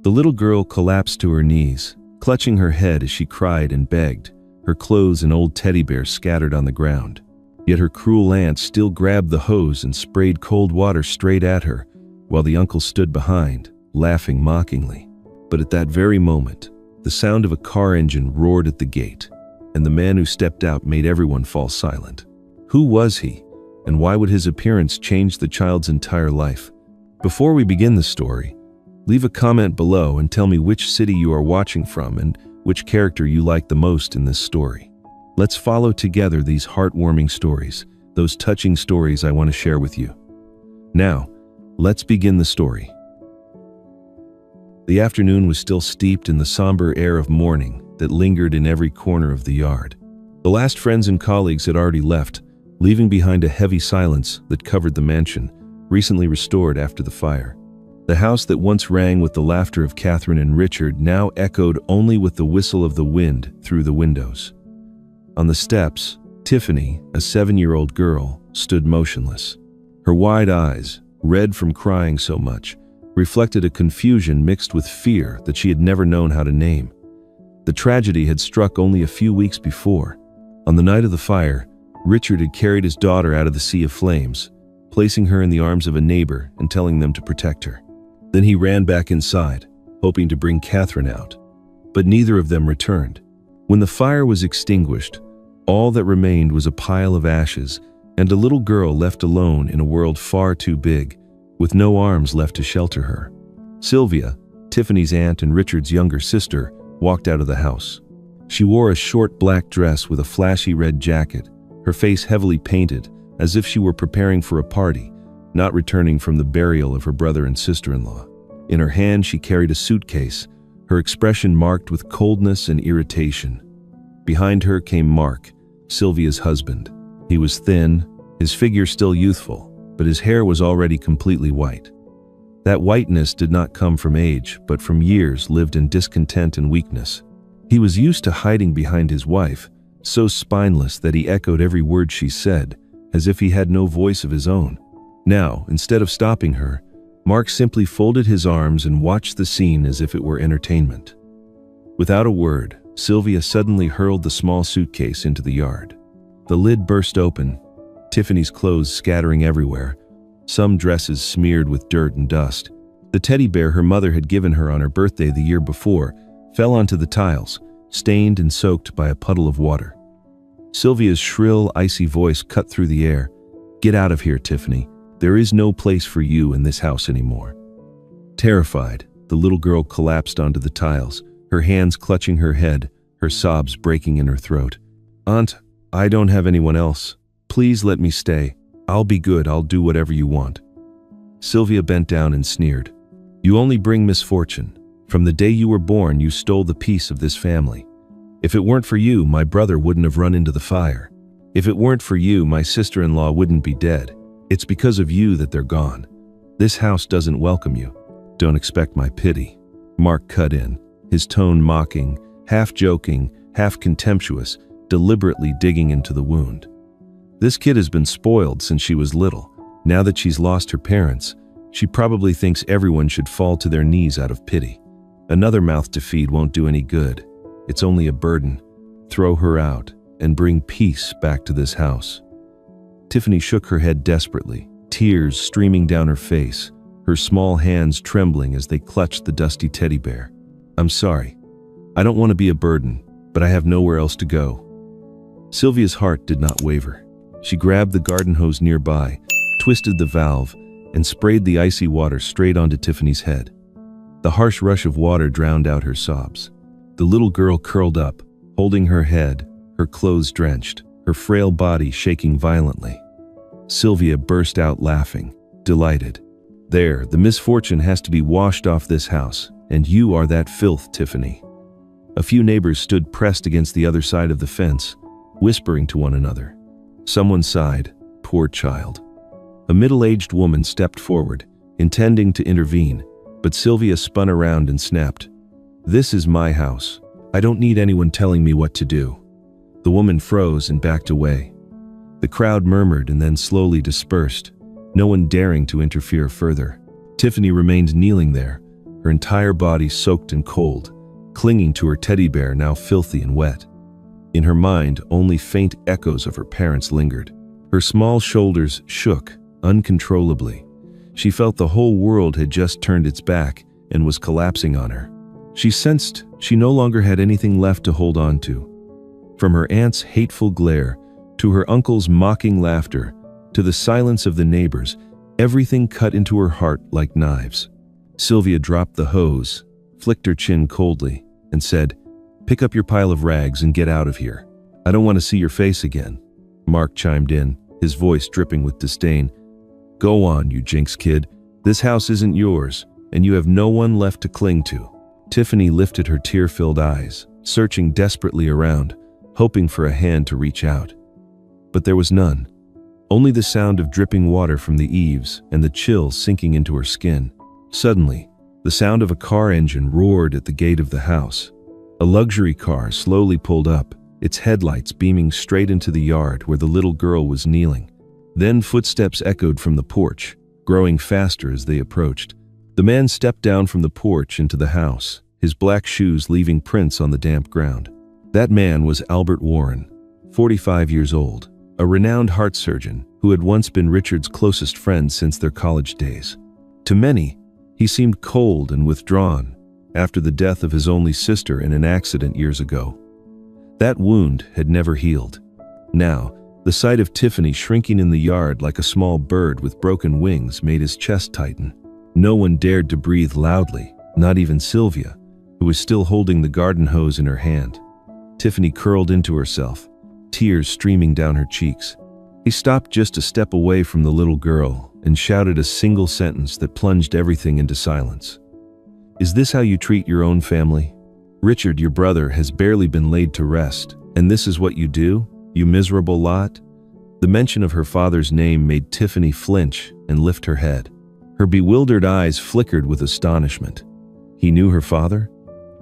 The little girl collapsed to her knees, clutching her head as she cried and begged, her clothes and old teddy bear scattered on the ground. Yet her cruel aunt still grabbed the hose and sprayed cold water straight at her, while the uncle stood behind, laughing mockingly. But at that very moment, the sound of a car engine roared at the gate, and the man who stepped out made everyone fall silent. Who was he, and why would his appearance change the child's entire life? Before we begin the story, leave a comment below and tell me which city you are watching from and which character you like the most in this story. Let's follow together these heartwarming stories, those touching stories I want to share with you. Now, let's begin the story. The afternoon was still steeped in the somber air of morning that lingered in every corner of the yard. The last friends and colleagues had already left, leaving behind a heavy silence that covered the mansion, recently restored after the fire. The house that once rang with the laughter of Catherine and Richard now echoed only with the whistle of the wind through the windows. On the steps, Tiffany, a 7-year-old girl, stood motionless. Her wide eyes, red from crying so much, reflected a confusion mixed with fear that she had never known how to name. The tragedy had struck only a few weeks before. On the night of the fire, Richard had carried his daughter out of the sea of flames, placing her in the arms of a neighbor and telling them to protect her. Then he ran back inside, hoping to bring Catherine out. But neither of them returned. When the fire was extinguished, all that remained was a pile of ashes and a little girl left alone in a world far too big, with no arms left to shelter her. Sylvia, Tiffany's aunt and Richard's younger sister, walked out of the house. She wore a short black dress with a flashy red jacket, her face heavily painted, as if she were preparing for a party, not returning from the burial of her brother and sister-in-law. In her hand she carried a suitcase, her expression marked with coldness and irritation. Behind her came Mark, Sylvia's husband. He was thin, his figure still youthful, but his hair was already completely white. That whiteness did not come from age, but from years lived in discontent and weakness. He was used to hiding behind his wife, so spineless that he echoed every word she said, as if he had no voice of his own. Now, instead of stopping her, Mark simply folded his arms and watched the scene as if it were entertainment. Without a word, Sylvia suddenly hurled the small suitcase into the yard. The lid burst open, Tiffany's clothes scattering everywhere, some dresses smeared with dirt and dust. The teddy bear her mother had given her on her birthday the year before fell onto the tiles, stained and soaked by a puddle of water. Sylvia's shrill, icy voice cut through the air. "Get out of here, Tiffany. There is no place for you in this house anymore." Terrified, the little girl collapsed onto the tiles, her hands clutching her head, her sobs breaking in her throat. "Aunt, I don't have anyone else. Please let me stay. I'll be good, I'll do whatever you want." Sylvia bent down and sneered. "You only bring misfortune. From the day you were born, you stole the peace of this family. If it weren't for you, my brother wouldn't have run into the fire. If it weren't for you, my sister-in-law wouldn't be dead. It's because of you that they're gone. This house doesn't welcome you. Don't expect my pity." Mark cut in, his tone mocking, half joking, half contemptuous, deliberately digging into the wound. "This kid has been spoiled since she was little. Now that she's lost her parents, she probably thinks everyone should fall to their knees out of pity. Another mouth to feed won't do any good. It's only a burden. Throw her out and bring peace back to this house." Tiffany shook her head desperately, tears streaming down her face, her small hands trembling as they clutched the dusty teddy bear. "I'm sorry. I don't want to be a burden, but I have nowhere else to go." Sylvia's heart did not waver. She grabbed the garden hose nearby, twisted the valve, and sprayed the icy water straight onto Tiffany's head. The harsh rush of water drowned out her sobs. The little girl curled up, holding her head, her clothes drenched, her frail body shaking violently. Sylvia burst out laughing, delighted. "There, the misfortune has to be washed off this house, and you are that filth, Tiffany." A few neighbors stood pressed against the other side of the fence, whispering to one another. Someone sighed, "Poor child." A middle-aged woman stepped forward, intending to intervene, but Sylvia spun around and snapped, "This is my house. I don't need anyone telling me what to do." The woman froze and backed away. The crowd murmured and then slowly dispersed, no one daring to interfere further. Tiffany remained kneeling there, her entire body soaked and cold, clinging to her teddy bear now filthy and wet. In her mind, only faint echoes of her parents lingered. Her small shoulders shook uncontrollably. She felt the whole world had just turned its back and was collapsing on her. She sensed she no longer had anything left to hold on to. From her aunt's hateful glare, to her uncle's mocking laughter, to the silence of the neighbors, everything cut into her heart like knives. Sylvia dropped the hose, flicked her chin coldly, and said, "Pick up your pile of rags and get out of here. I don't want to see your face again." Mark chimed in, his voice dripping with disdain. "Go on, you jinx kid. This house isn't yours, and you have no one left to cling to." Tiffany lifted her tear-filled eyes, searching desperately around, hoping for a hand to reach out. But there was none. Only the sound of dripping water from the eaves and the chill sinking into her skin. Suddenly, the sound of a car engine roared at the gate of the house. A luxury car slowly pulled up, its headlights beaming straight into the yard where the little girl was kneeling. Then footsteps echoed from the porch, growing faster as they approached. The man stepped down from the porch into the house, his black shoes leaving prints on the damp ground. That man was Albert Warren, 45 years old, a renowned heart surgeon who had once been Richard's closest friend since their college days. To many, he seemed cold and withdrawn after the death of his only sister in an accident years ago. That wound had never healed. Now, the sight of Tiffany shrinking in the yard like a small bird with broken wings made his chest tighten. No one dared to breathe loudly, not even Sylvia, who was still holding the garden hose in her hand. Tiffany curled into herself, tears streaming down her cheeks. He stopped just a step away from the little girl and shouted a single sentence that plunged everything into silence. "Is this how you treat your own family? Richard, your brother, has barely been laid to rest, and this is what you do, you miserable lot?" The mention of her father's name made Tiffany flinch and lift her head. Her bewildered eyes flickered with astonishment. He knew her father?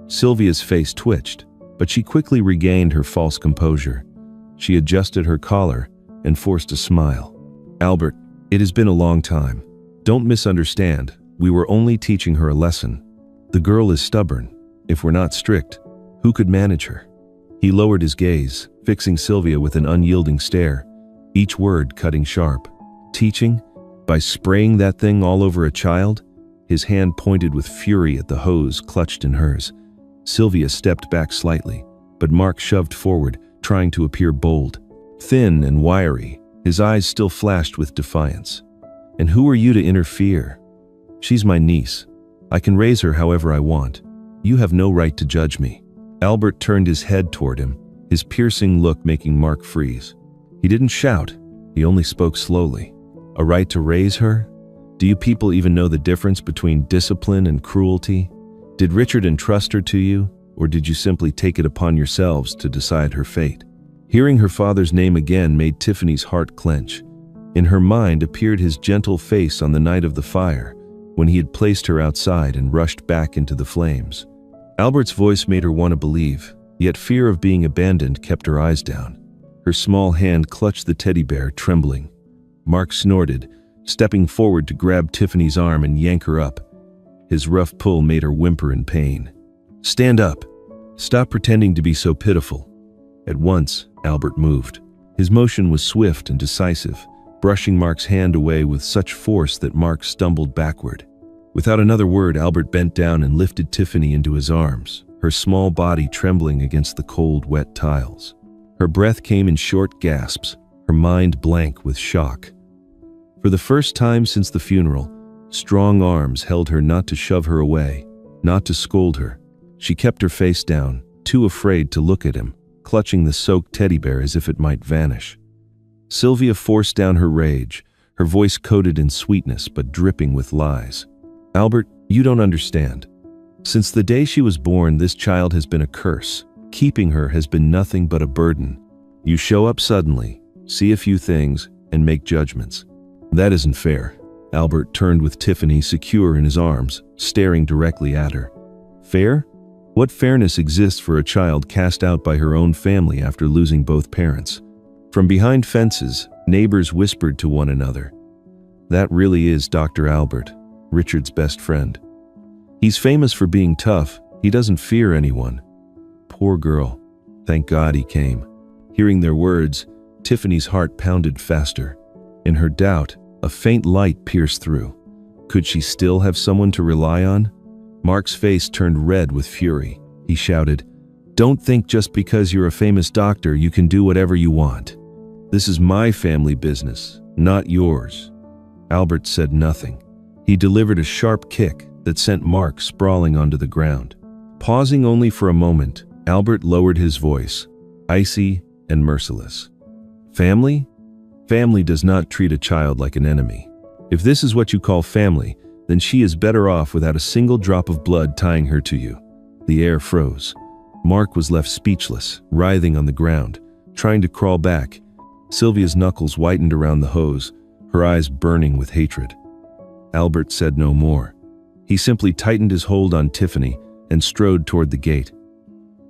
Sylvia's face twitched, but she quickly regained her false composure. She adjusted her collar and forced a smile. "Albert, it has been a long time. Don't misunderstand. We were only teaching her a lesson. The girl is stubborn. If we're not strict, who could manage her?" He lowered his gaze, fixing Sylvia with an unyielding stare, each word cutting sharp. "Teaching? By spraying that thing all over a child?" His hand pointed with fury at the hose clutched in hers. Sylvia stepped back slightly, but Mark shoved forward, trying to appear bold. Thin and wiry, his eyes still flashed with defiance. "And who are you to interfere? She's my niece. I can raise her however I want. You have no right to judge me." Albert turned his head toward him, his piercing look making Mark freeze. He didn't shout, he only spoke slowly. "A right to raise her? Do you people even know the difference between discipline and cruelty? Did Richard entrust her to you, or did you simply take it upon yourselves to decide her fate?" Hearing her father's name again made Tiffany's heart clench. In her mind appeared his gentle face on the night of the fire, when he had placed her outside and rushed back into the flames. Albert's voice made her want to believe, yet fear of being abandoned kept her eyes down. Her small hand clutched the teddy bear, trembling. Mark snorted, stepping forward to grab Tiffany's arm and yank her up. His rough pull made her whimper in pain. "Stand up. Stop pretending to be so pitiful." At once, Albert moved. His motion was swift and decisive, brushing Mark's hand away with such force that Mark stumbled backward. Without another word, Albert bent down and lifted Tiffany into his arms, her small body trembling against the cold, wet tiles. Her breath came in short gasps, her mind blank with shock. For the first time since the funeral, strong arms held her not to shove her away, not to scold her. She kept her face down, too afraid to look at him, clutching the soaked teddy bear as if it might vanish. Sylvia forced down her rage, her voice coated in sweetness but dripping with lies. "Albert, you don't understand. Since the day she was born, this child has been a curse. Keeping her has been nothing but a burden. You show up suddenly, see a few things, and make judgments. That isn't fair." Albert turned with Tiffany secure in his arms, staring directly at her. "Fair? What fairness exists for a child cast out by her own family after losing both parents?" From behind fences, neighbors whispered to one another. "That really is Dr. Albert, Richard's best friend." He's famous for being tough. He doesn't fear anyone." Poor girl. Thank God he came. Hearing their words, Tiffany's heart pounded faster. In her doubt, a faint light pierced through. Could she still have someone to rely on? Mark's face turned red with fury. He shouted, "Don't think just because you're a famous doctor you can do whatever you want. This is my family business, not yours." Albert said nothing. He delivered a sharp kick that sent Mark sprawling onto the ground. Pausing only for a moment, Albert lowered his voice, icy and merciless. "Family? Family does not treat a child like an enemy. If this is what you call family, then she is better off without a single drop of blood tying her to you." The air froze. Mark was left speechless, writhing on the ground, trying to crawl back. Sylvia's knuckles whitened around the hose, her eyes burning with hatred. Albert said no more. He simply tightened his hold on Tiffany and strode toward the gate.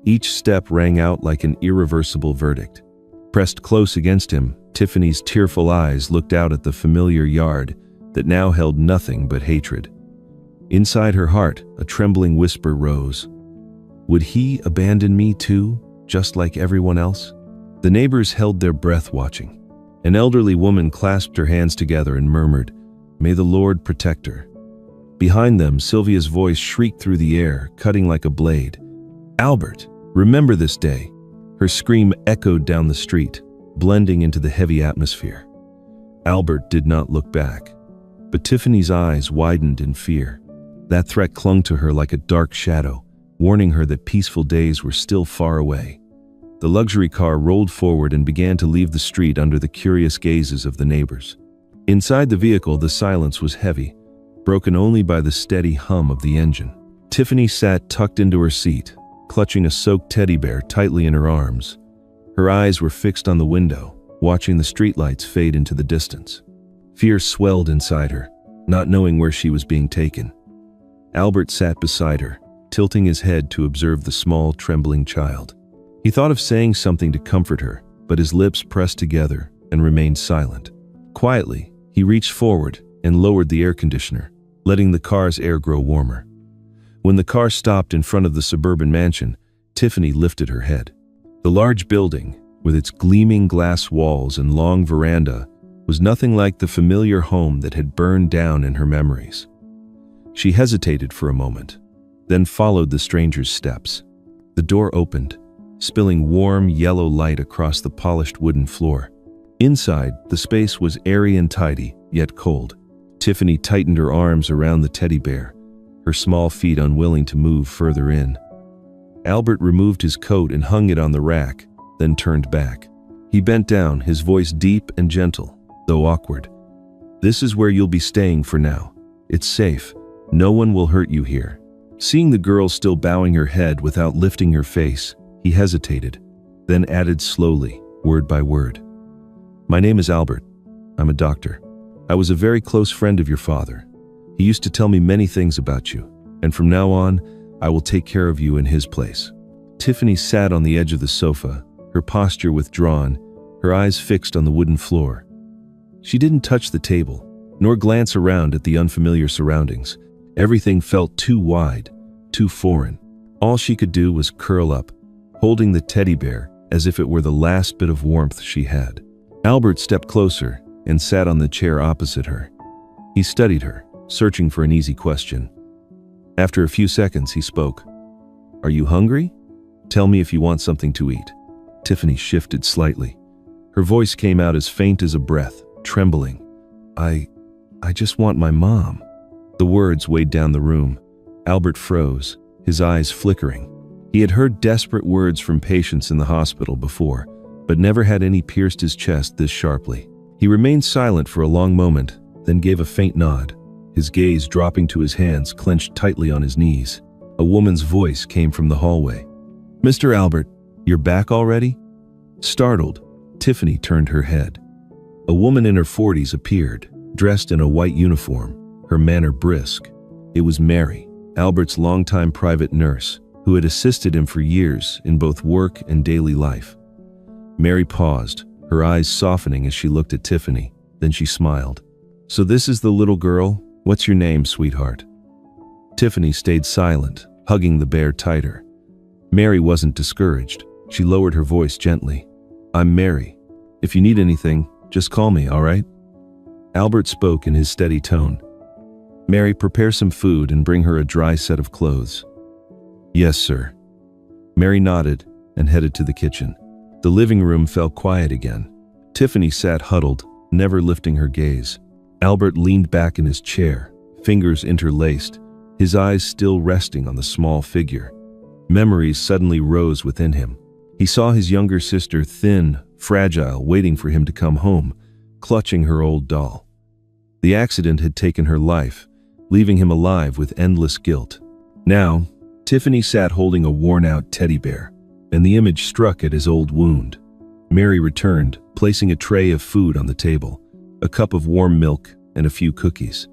Each step rang out like an irreversible verdict. Pressed close against him, Tiffany's tearful eyes looked out at the familiar yard that now held nothing but hatred. Inside her heart, a trembling whisper rose. Would he abandon me too, just like everyone else? The neighbors held their breath watching. An elderly woman clasped her hands together and murmured, "May the Lord protect her." Behind them, Sylvia's voice shrieked through the air, cutting like a blade. "Albert, remember this day." Her scream echoed down the street, blending into the heavy atmosphere. Albert did not look back, but Tiffany's eyes widened in fear. That threat clung to her like a dark shadow, warning her that peaceful days were still far away. The luxury car rolled forward and began to leave the street under the curious gazes of the neighbors. Inside the vehicle, the silence was heavy, broken only by the steady hum of the engine. Tiffany sat tucked into her seat, clutching a soaked teddy bear tightly in her arms. Her eyes were fixed on the window, watching the streetlights fade into the distance. Fear swelled inside her, not knowing where she was being taken. Albert sat beside her, tilting his head to observe the small, trembling child. He thought of saying something to comfort her, but his lips pressed together and remained silent. Quietly, he reached forward and lowered the air conditioner, letting the car's air grow warmer. When the car stopped in front of the suburban mansion, Tiffany lifted her head. The large building, with its gleaming glass walls and long veranda, was nothing like the familiar home that had burned down in her memories. She hesitated for a moment, then followed the stranger's steps. The door opened, spilling warm yellow light across the polished wooden floor. Inside, the space was airy and tidy, yet cold. Tiffany tightened her arms around the teddy bear, her small feet unwilling to move further in. Albert removed his coat and hung it on the rack, then turned back. He bent down, his voice deep and gentle, though awkward. "This is where you'll be staying for now. It's safe. No one will hurt you here." Seeing the girl still bowing her head without lifting her face, he hesitated, then added slowly, word by word. "My name is Albert. I'm a doctor. I was a very close friend of your father. He used to tell me many things about you, and from now on, I will take care of you in his place." Tiffany sat on the edge of the sofa, her posture withdrawn, her eyes fixed on the wooden floor. She didn't touch the table, nor glance around at the unfamiliar surroundings. Everything felt too wide, too foreign. All she could do was curl up, holding the teddy bear as if it were the last bit of warmth she had. Albert stepped closer and sat on the chair opposite her. He studied her, searching for an easy question. After a few seconds, he spoke. "Are you hungry? Tell me if you want something to eat." Tiffany shifted slightly. Her voice came out as faint as a breath, trembling. I just want my mom." The words weighed down the room. Albert froze, his eyes flickering. He had heard desperate words from patients in the hospital before, but never had any pierced his chest this sharply. He remained silent for a long moment, then gave a faint nod, his gaze dropping to his hands clenched tightly on his knees. A woman's voice came from the hallway. "Mr. Albert, you're back already?" Startled, Tiffany turned her head. A woman in her 40s appeared, dressed in a white uniform, her manner brisk. It was Mary, Albert's longtime private nurse, who had assisted him for years in both work and daily life. Mary paused, her eyes softening as she looked at Tiffany, then she smiled. "So this is the little girl? What's your name, sweetheart?" Tiffany stayed silent, hugging the bear tighter. Mary wasn't discouraged. She lowered her voice gently. "I'm Mary. If you need anything, just call me, all right?" Albert spoke in his steady tone. "Mary, prepare some food and bring her a dry set of clothes." "Yes, sir." Mary nodded and headed to the kitchen. The living room fell quiet again. Tiffany sat huddled, never lifting her gaze. Albert leaned back in his chair, fingers interlaced, his eyes still resting on the small figure. Memories suddenly rose within him. He saw his younger sister, thin, fragile, waiting for him to come home, clutching her old doll. The accident had taken her life, leaving him alive with endless guilt. Now, Tiffany sat holding a worn-out teddy bear, and the image struck at his old wound. Mary returned, placing a tray of food on the table, a cup of warm milk and a few cookies.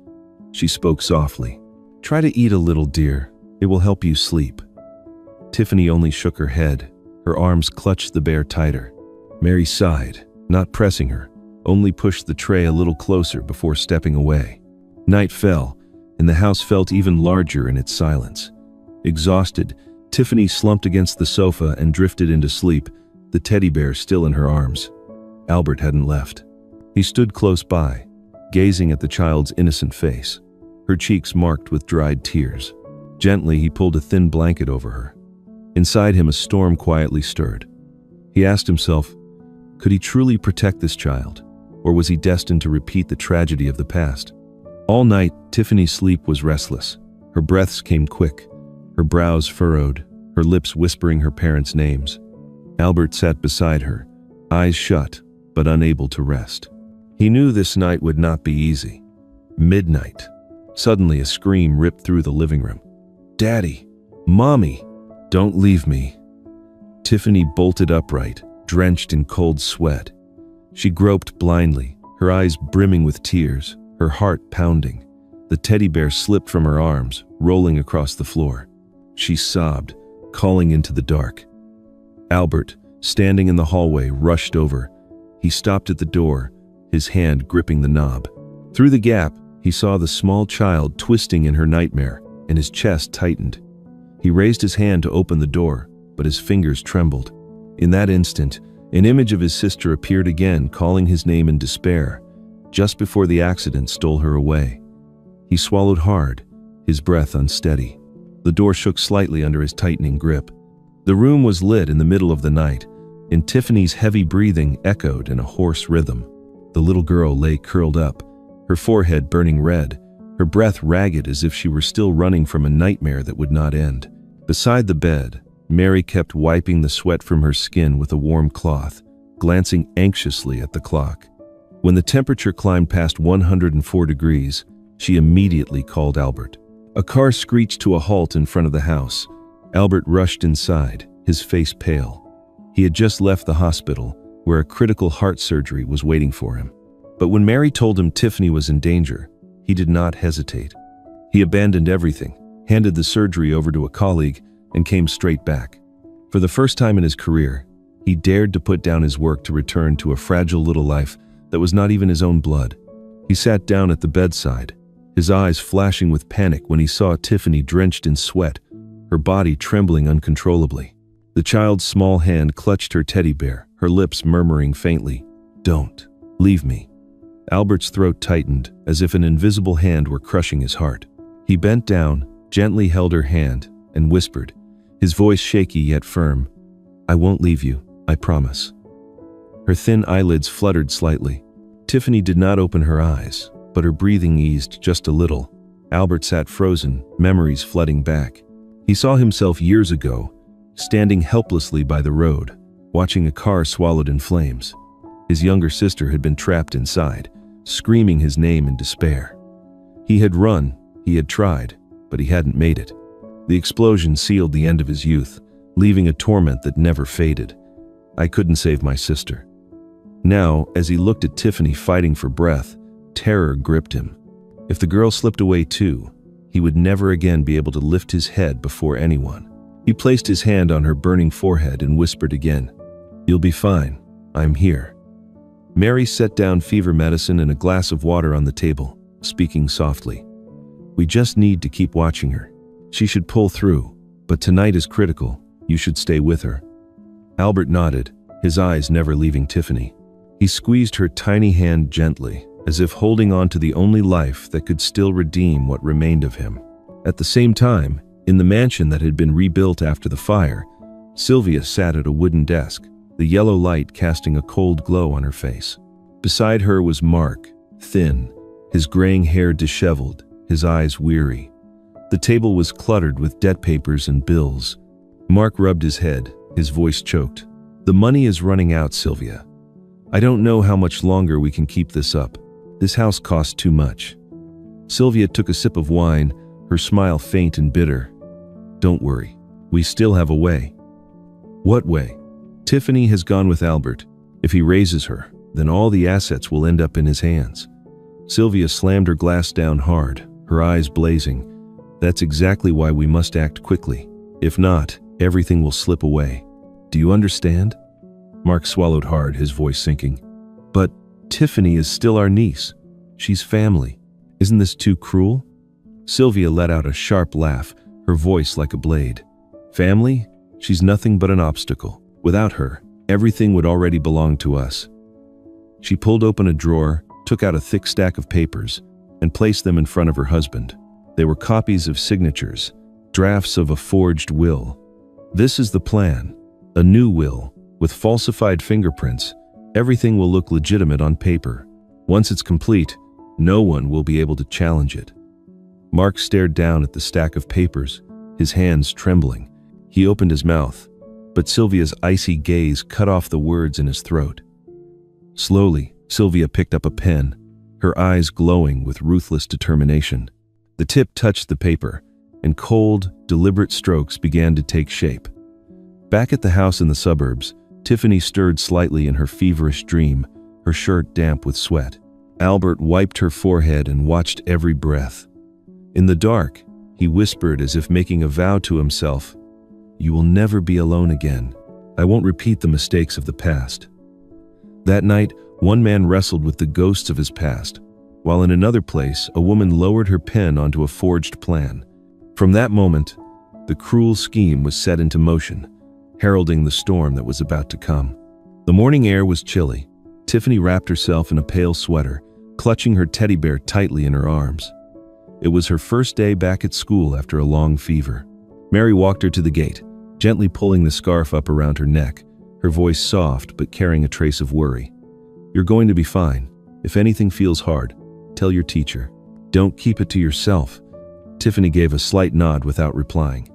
She spoke softly. "Try to eat a little, dear. It will help you sleep." Tiffany only shook her head. Her arms clutched the bear tighter. Mary sighed, not pressing her, only pushed the tray a little closer before stepping away. Night fell, and the house felt even larger in its silence. Exhausted, Tiffany slumped against the sofa and drifted into sleep, the teddy bear still in her arms. Albert hadn't left. He stood close by, gazing at the child's innocent face, her cheeks marked with dried tears. Gently, he pulled a thin blanket over her. Inside him, a storm quietly stirred. He asked himself, could he truly protect this child, or was he destined to repeat the tragedy of the past? All night, Tiffany's sleep was restless. Her breaths came quick, her brows furrowed, her lips whispering her parents' names. Albert sat beside her, eyes shut, but unable to rest. He knew this night would not be easy. Midnight. Suddenly, a scream ripped through the living room. "Daddy! Mommy! Don't leave me!" Tiffany bolted upright, drenched in cold sweat. She groped blindly, her eyes brimming with tears, her heart pounding. The teddy bear slipped from her arms, rolling across the floor. She sobbed, calling into the dark. Albert, standing in the hallway, rushed over. He stopped at the door, his hand gripping the knob. Through the gap, he saw the small child twisting in her nightmare, and his chest tightened. He raised his hand to open the door, but his fingers trembled. In that instant, an image of his sister appeared again, calling his name in despair, just before the accident stole her away. He swallowed hard, his breath unsteady. The door shook slightly under his tightening grip. The room was lit in the middle of the night, and Tiffany's heavy breathing echoed in a hoarse rhythm. The little girl lay curled up, her forehead burning red, her breath ragged as if she were still running from a nightmare that would not end. Beside the bed, Mary kept wiping the sweat from her skin with a warm cloth, glancing anxiously at the clock. When the temperature climbed past 104 degrees, she immediately called Albert. A car screeched to a halt in front of the house. Albert rushed inside, his face pale. He had just left the hospital, where a critical heart surgery was waiting for him. But when Mary told him Tiffany was in danger, he did not hesitate. He abandoned everything, handed the surgery over to a colleague, and came straight back. For the first time in his career, he dared to put down his work to return to a fragile little life that was not even his own blood. He sat down at the bedside, his eyes flashing with panic when he saw Tiffany drenched in sweat, her body trembling uncontrollably. The child's small hand clutched her teddy bear, her lips murmuring faintly, "Don't leave me." Albert's throat tightened, as if an invisible hand were crushing his heart. He bent down, gently held her hand, and whispered, his voice shaky yet firm, "I won't leave you, I promise." Her thin eyelids fluttered slightly. Tiffany did not open her eyes, but her breathing eased just a little. Albert sat frozen, memories flooding back. He saw himself years ago, standing helplessly by the road, watching a car swallowed in flames. His younger sister had been trapped inside, screaming his name in despair. He had run, he had tried, but he hadn't made it. The explosion sealed the end of his youth, leaving a torment that never faded. I couldn't save my sister. Now, as he looked at Tiffany fighting for breath, terror gripped him. If the girl slipped away too, he would never again be able to lift his head before anyone. He placed his hand on her burning forehead and whispered again, "You'll be fine. I'm here." Mary set down fever medicine and a glass of water on the table, speaking softly. We just need to keep watching her. She should pull through, but tonight is critical. You should stay with her." Albert nodded, his eyes never leaving Tiffany. He squeezed her tiny hand gently, as if holding on to the only life that could still redeem what remained of him. At the same time, in the mansion that had been rebuilt after the fire, Sylvia sat at a wooden desk, the yellow light casting a cold glow on her face. Beside her was Mark, thin, his graying hair disheveled, his eyes weary. The table was cluttered with debt papers and bills. Mark rubbed his head, his voice choked. "The money is running out, Sylvia. I don't know how much longer we can keep this up. This house costs too much." Sylvia took a sip of wine, her smile faint and bitter. "Don't worry, we still have a way." "What way?" "Tiffany has gone with Albert. If he raises her, then all the assets will end up in his hands." Sylvia slammed her glass down hard, her eyes blazing. "That's exactly why we must act quickly. If not, everything will slip away. Do you understand?" Mark swallowed hard, his voice sinking. "But Tiffany is still our niece. She's family. Isn't this too cruel?" Sylvia let out a sharp laugh, her voice like a blade. "Family? She's nothing but an obstacle. Without her, everything would already belong to us." She pulled open a drawer, took out a thick stack of papers, and placed them in front of her husband. They were copies of signatures, drafts of a forged will. "This is the plan. A new will, with falsified fingerprints. Everything will look legitimate on paper. Once it's complete, no one will be able to challenge it." Mark stared down at the stack of papers, his hands trembling. He opened his mouth, but Sylvia's icy gaze cut off the words in his throat. Slowly, Sylvia picked up a pen, her eyes glowing with ruthless determination. The tip touched the paper, and cold, deliberate strokes began to take shape. Back at the house in the suburbs, Tiffany stirred slightly in her feverish dream, her shirt damp with sweat. Albert wiped her forehead and watched every breath. In the dark, he whispered as if making a vow to himself, "You will never be alone again. I won't repeat the mistakes of the past." That night, one man wrestled with the ghosts of his past, while in another place, a woman lowered her pen onto a forged plan. From that moment, the cruel scheme was set into motion, heralding the storm that was about to come. The morning air was chilly. Tiffany wrapped herself in a pale sweater, clutching her teddy bear tightly in her arms. It was her first day back at school after a long fever. Mary walked her to the gate, gently pulling the scarf up around her neck, her voice soft but carrying a trace of worry. "You're going to be fine. If anything feels hard, tell your teacher. Don't keep it to yourself." Tiffany gave a slight nod without replying.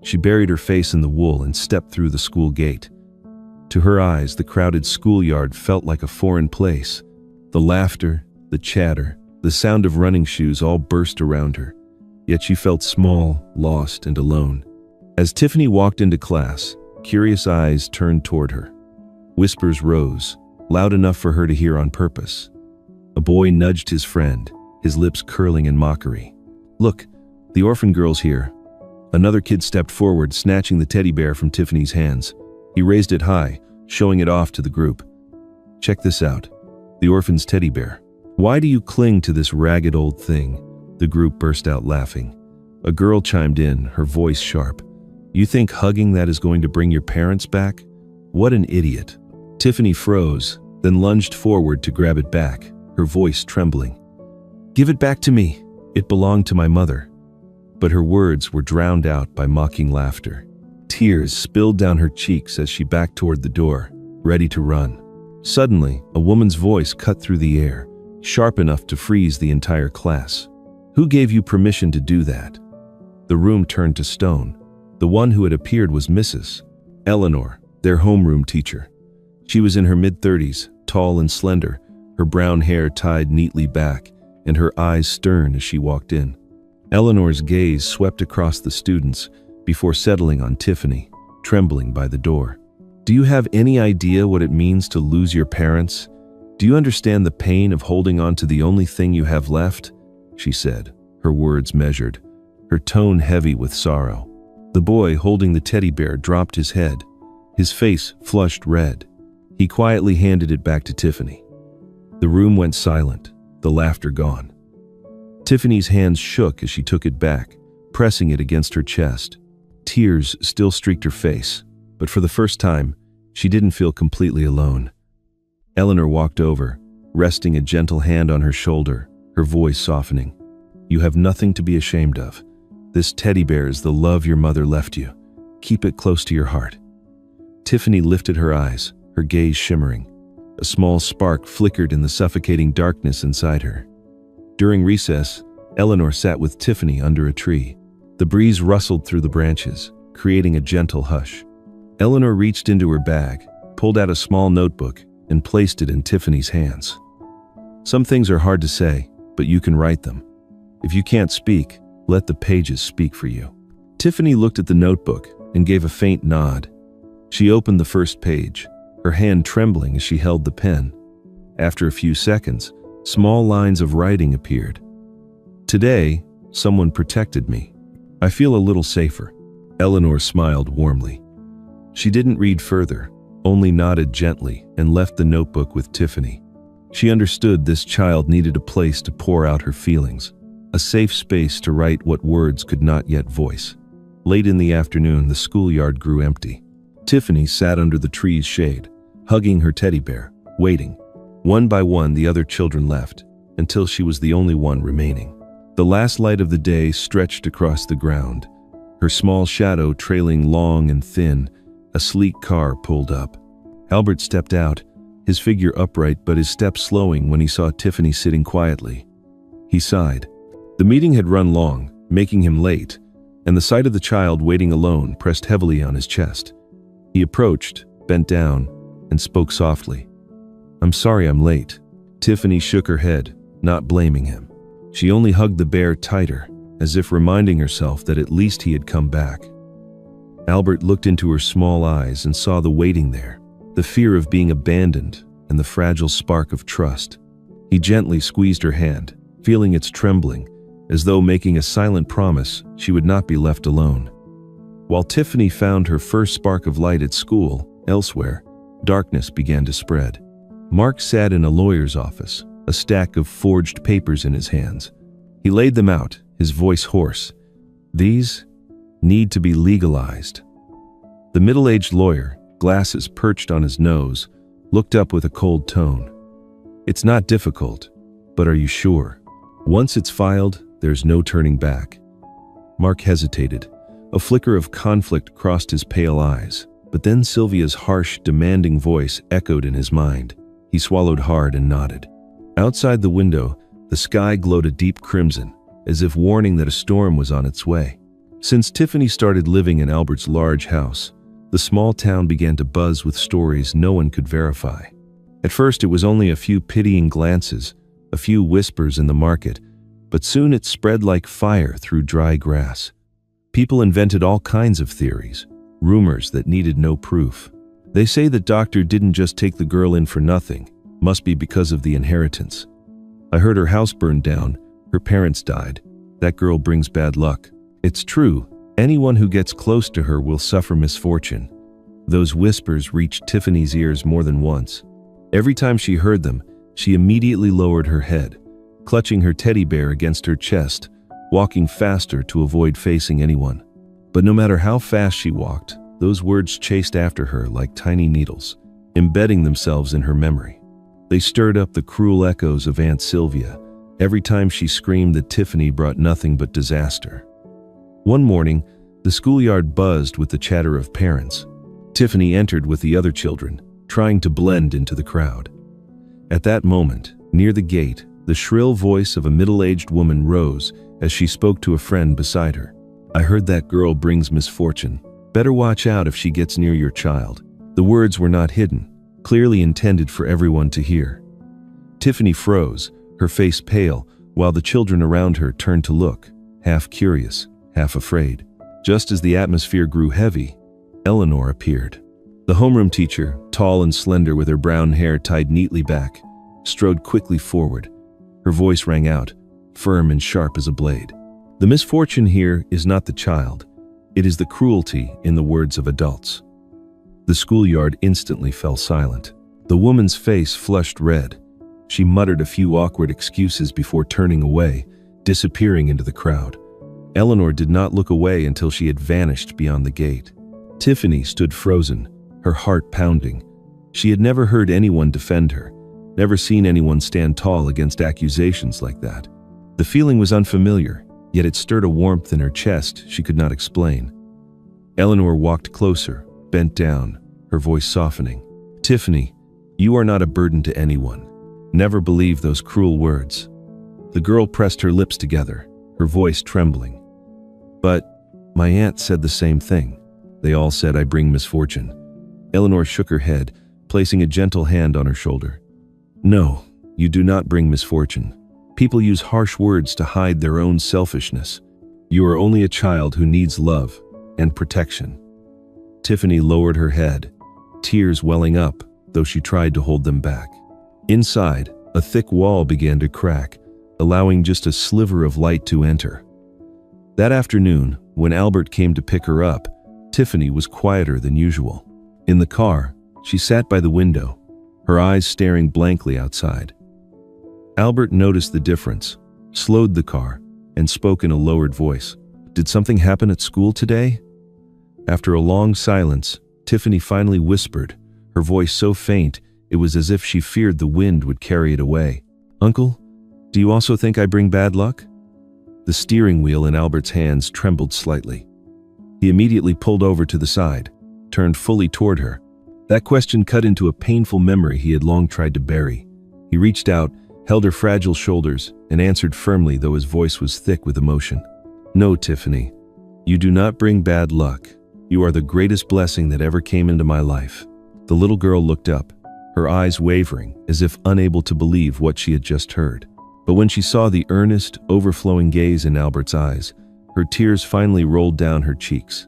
She buried her face in the wool and stepped through the school gate. To her eyes, the crowded schoolyard felt like a foreign place. The laughter, the chatter, the sound of running shoes all burst around her. Yet she felt small, lost, and alone. As Tiffany walked into class, curious eyes turned toward her. Whispers rose, loud enough for her to hear on purpose. A boy nudged his friend, his lips curling in mockery. "Look, the orphan girl's here." Another kid stepped forward, snatching the teddy bear from Tiffany's hands. He raised it high, showing it off to the group. "Check this out. The orphan's teddy bear. Why do you cling to this ragged old thing?" The group burst out laughing. A girl chimed in, her voice sharp. "You think hugging that is going to bring your parents back? What an idiot." Tiffany froze, then lunged forward to grab it back, her voice trembling. "Give it back to me. It belonged to my mother." But her words were drowned out by mocking laughter. Tears spilled down her cheeks as she backed toward the door, ready to run. Suddenly, a woman's voice cut through the air, sharp enough to freeze the entire class. "Who gave you permission to do that?" The room turned to stone. The one who had appeared was Mrs. Eleanor, their homeroom teacher. She was in her mid-30s, tall and slender, her brown hair tied neatly back, and her eyes stern as she walked in. Eleanor's gaze swept across the students before settling on Tiffany, trembling by the door. "Do you have any idea what it means to lose your parents? Do you understand the pain of holding on to the only thing you have left?" she said, her words measured, her tone heavy with sorrow. The boy holding the teddy bear dropped his head, his face flushed red. He quietly handed it back to Tiffany. The room went silent, the laughter gone. Tiffany's hands shook as she took it back, pressing it against her chest. Tears still streaked her face, but for the first time, she didn't feel completely alone. Eleanor walked over, resting a gentle hand on her shoulder, her voice softening. "You have nothing to be ashamed of. This teddy bear is the love your mother left you. Keep it close to your heart." Tiffany lifted her eyes, her gaze shimmering. A small spark flickered in the suffocating darkness inside her. During recess, Eleanor sat with Tiffany under a tree. The breeze rustled through the branches, creating a gentle hush. Eleanor reached into her bag, pulled out a small notebook, and placed it in Tiffany's hands. "Some things are hard to say, but you can write them. If you can't speak, let the pages speak for you." Tiffany looked at the notebook and gave a faint nod. She opened the first page, her hand trembling as she held the pen. After a few seconds, small lines of writing appeared. "Today, someone protected me. I feel a little safer." Eleanor smiled warmly. She didn't read further, only nodded gently and left the notebook with Tiffany. She understood this child needed a place to pour out her feelings, a safe space to write what words could not yet voice. Late in the afternoon, the schoolyard grew empty. Tiffany sat under the tree's shade, hugging her teddy bear, waiting. One by one, the other children left, until she was the only one remaining. The last light of the day stretched across the ground, her small shadow trailing long and thin. A sleek car pulled up. Albert stepped out, his figure upright but his step slowing when he saw Tiffany sitting quietly. He sighed. The meeting had run long, making him late, and the sight of the child waiting alone pressed heavily on his chest. He approached, bent down, and spoke softly. "I'm sorry I'm late." Tiffany shook her head, not blaming him. She only hugged the bear tighter, as if reminding herself that at least he had come back. Albert looked into her small eyes and saw the waiting there, the fear of being abandoned and the fragile spark of trust. He gently squeezed her hand, feeling its trembling, as though making a silent promise she would not be left alone. While Tiffany found her first spark of light at school, elsewhere, darkness began to spread. Mark sat in a lawyer's office, a stack of forged papers in his hands. He laid them out, his voice hoarse. "These need to be legalized." The middle-aged lawyer, glasses perched on his nose, looked up with a cold tone. "It's not difficult, but are you sure? Once it's filed, there's no turning back." Mark hesitated. A flicker of conflict crossed his pale eyes, but then Sylvia's harsh, demanding voice echoed in his mind. He swallowed hard and nodded. Outside the window, the sky glowed a deep crimson, as if warning that a storm was on its way. Since Tiffany started living in Albert's large house, the small town began to buzz with stories no one could verify. At first it was only a few pitying glances, a few whispers in the market, but soon it spread like fire through dry grass. People invented all kinds of theories, rumors that needed no proof. They say the doctor didn't just take the girl in for nothing, must be because of the inheritance. "I heard her house burned down, her parents died. That girl brings bad luck." It's true, anyone who gets close to her will suffer misfortune. Those whispers reached Tiffany's ears more than once. Every time she heard them, she immediately lowered her head, clutching her teddy bear against her chest, walking faster to avoid facing anyone. But no matter how fast she walked, those words chased after her like tiny needles, embedding themselves in her memory. They stirred up the cruel echoes of Aunt Sylvia, every time she screamed that Tiffany brought nothing but disaster. One morning, the schoolyard buzzed with the chatter of parents. Tiffany entered with the other children, trying to blend into the crowd. At that moment, near the gate, the shrill voice of a middle-aged woman rose as she spoke to a friend beside her. "I heard that girl brings misfortune. Better watch out if she gets near your child." The words were not hidden, clearly intended for everyone to hear. Tiffany froze, her face pale, while the children around her turned to look, half curious, half afraid. Just as the atmosphere grew heavy, Eleanor appeared. The homeroom teacher, tall and slender with her brown hair tied neatly back, strode quickly forward. Her voice rang out, firm and sharp as a blade. "The misfortune here is not the child. It is the cruelty in the words of adults." The schoolyard instantly fell silent. The woman's face flushed red. She muttered a few awkward excuses before turning away, disappearing into the crowd. Eleanor did not look away until she had vanished beyond the gate. Tiffany stood frozen, her heart pounding. She had never heard anyone defend her, never seen anyone stand tall against accusations like that. The feeling was unfamiliar, yet it stirred a warmth in her chest she could not explain. Eleanor walked closer, bent down, her voice softening. "Tiffany, you are not a burden to anyone. Never believe those cruel words." The girl pressed her lips together, her voice trembling. "But my aunt said the same thing. They all said I bring misfortune." Eleanor shook her head, placing a gentle hand on her shoulder. "No, you do not bring misfortune. People use harsh words to hide their own selfishness. You are only a child who needs love and protection." Tiffany lowered her head, tears welling up, though she tried to hold them back. Inside, a thick wall began to crack, allowing just a sliver of light to enter. That afternoon, when Albert came to pick her up, Tiffany was quieter than usual. In the car, she sat by the window, her eyes staring blankly outside. Albert noticed the difference, slowed the car, and spoke in a lowered voice. "Did something happen at school today?" After a long silence, Tiffany finally whispered, her voice so faint it was as if she feared the wind would carry it away. "Uncle, do you also think I bring bad luck?" The steering wheel in Albert's hands trembled slightly. He immediately pulled over to the side, turned fully toward her. That question cut into a painful memory he had long tried to bury. He reached out, held her fragile shoulders, and answered firmly, though his voice was thick with emotion. "No, Tiffany, you do not bring bad luck. You are the greatest blessing that ever came into my life." The little girl looked up, her eyes wavering, as if unable to believe what she had just heard. But when she saw the earnest, overflowing gaze in Albert's eyes, her tears finally rolled down her cheeks.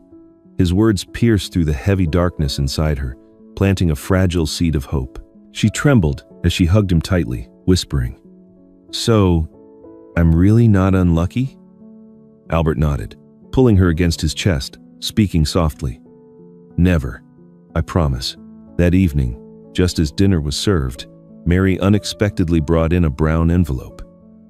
His words pierced through the heavy darkness inside her, planting a fragile seed of hope. She trembled as she hugged him tightly, whispering, "So, I'm really not unlucky?" Albert nodded, pulling her against his chest, speaking softly. "Never. I promise." That evening, just as dinner was served, Mary unexpectedly brought in a brown envelope.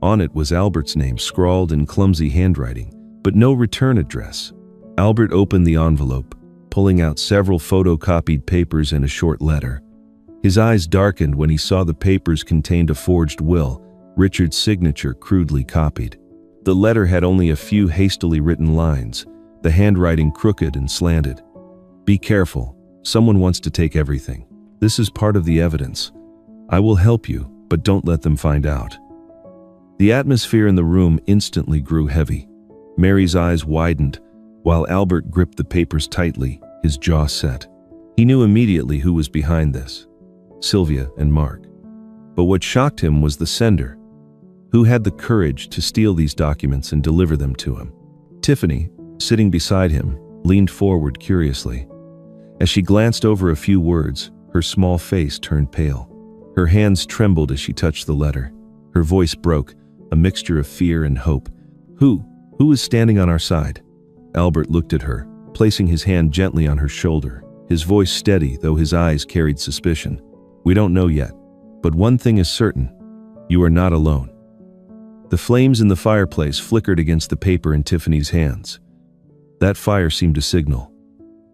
On it was Albert's name scrawled in clumsy handwriting, but no return address. Albert opened the envelope, pulling out several photocopied papers and a short letter. His eyes darkened when he saw the papers contained a forged will, Richard's signature crudely copied. The letter had only a few hastily written lines, the handwriting crooked and slanted. "Be careful. Someone wants to take everything. This is part of the evidence. I will help you, but don't let them find out." The atmosphere in the room instantly grew heavy. Mary's eyes widened, while Albert gripped the papers tightly, his jaw set. He knew immediately who was behind this: Sylvia and Mark. But what shocked him was the sender. Who had the courage to steal these documents and deliver them to him? Tiffany, sitting beside him, leaned forward curiously. As she glanced over a few words, her small face turned pale. Her hands trembled as she touched the letter. Her voice broke, a mixture of fear and hope. Who is standing on our side?" Albert looked at her, placing his hand gently on her shoulder, his voice steady though his eyes carried suspicion. "We don't know yet, but one thing is certain. You are not alone." The flames in the fireplace flickered against the paper in Tiffany's hands. That fire seemed a signal.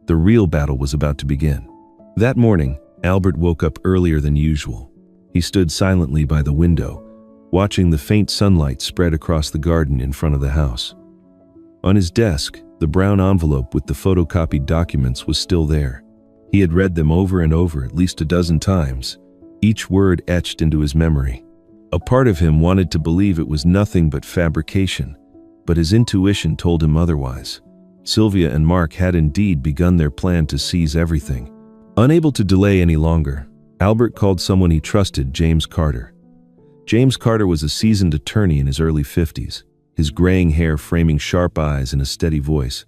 The real battle was about to begin. That morning, Albert woke up earlier than usual. He stood silently by the window, watching the faint sunlight spread across the garden in front of the house. On his desk, the brown envelope with the photocopied documents was still there. He had read them over and over at least a dozen times, each word etched into his memory. A part of him wanted to believe it was nothing but fabrication, but his intuition told him otherwise. Sylvia and Mark had indeed begun their plan to seize everything. Unable to delay any longer, Albert called someone he trusted, James Carter. James Carter was a seasoned attorney in his early 50s, his graying hair framing sharp eyes and a steady voice.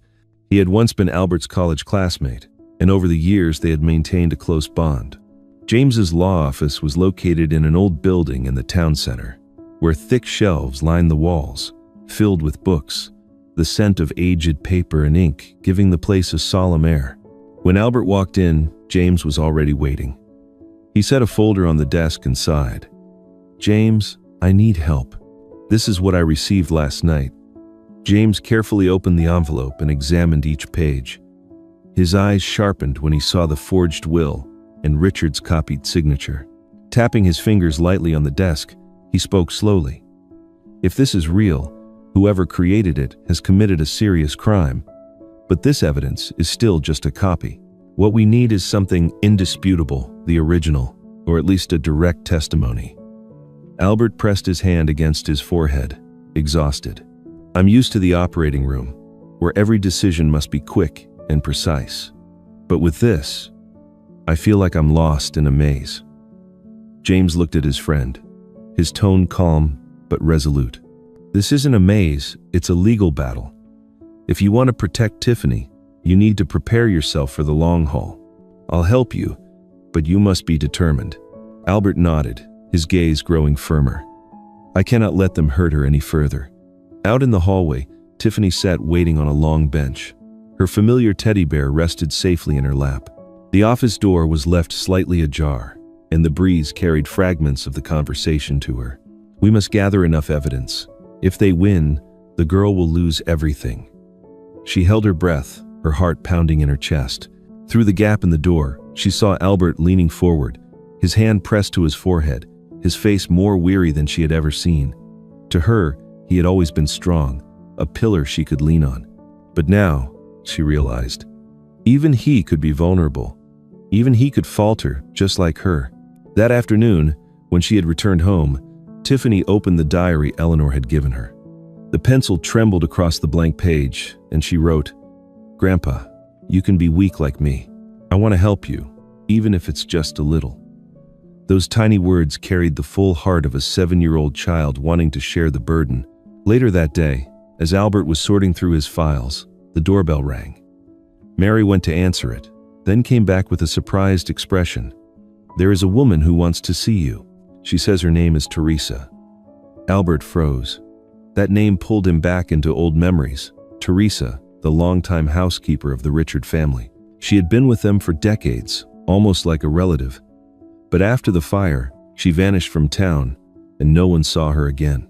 He had once been Albert's college classmate, and over the years they had maintained a close bond. James's law office was located in an old building in the town center, where thick shelves lined the walls, filled with books, the scent of aged paper and ink giving the place a solemn air. When Albert walked in, James was already waiting. He set a folder on the desk and sighed. "James, I need help." This is what I received last night." James carefully opened the envelope and examined each page. His eyes sharpened when he saw the forged will and Richard's copied signature. Tapping his fingers lightly on the desk, he spoke slowly. "If this is real, whoever created it has committed a serious crime. But this evidence is still just a copy. What we need is something indisputable, the original, or at least a direct testimony." Albert pressed his hand against his forehead, exhausted. "I'm used to the operating room, where every decision must be quick and precise. But with this, I feel like I'm lost in a maze." James looked at his friend, his tone calm but resolute. "This isn't a maze, it's a legal battle. If you want to protect Tiffany, you need to prepare yourself for the long haul. I'll help you, but you must be determined." Albert nodded, his gaze growing firmer. "I cannot let them hurt her any further." Out in the hallway, Tiffany sat waiting on a long bench. Her familiar teddy bear rested safely in her lap. The office door was left slightly ajar, and the breeze carried fragments of the conversation to her. "We must gather enough evidence. If they win, the girl will lose everything." She held her breath, her heart pounding in her chest. Through the gap in the door, she saw Albert leaning forward, his hand pressed to his forehead, his face more weary than she had ever seen. To her, he had always been strong, a pillar she could lean on. But now, she realized, even he could be vulnerable. Even he could falter, just like her. That afternoon, when she had returned home, Tiffany opened the diary Eleanor had given her. The pencil trembled across the blank page, and she wrote, "Grandpa, you can be weak like me. I want to help you, even if it's just a little." Those tiny words carried the full heart of a 7-year-old child wanting to share the burden. Later that day, as Albert was sorting through his files, the doorbell rang. Mary went to answer it, then came back with a surprised expression. "There is a woman who wants to see you. She says her name is Teresa." Albert froze. That name pulled him back into old memories. Teresa, the longtime housekeeper of the Richard family. She had been with them for decades, almost like a relative. But after the fire, she vanished from town, and no one saw her again.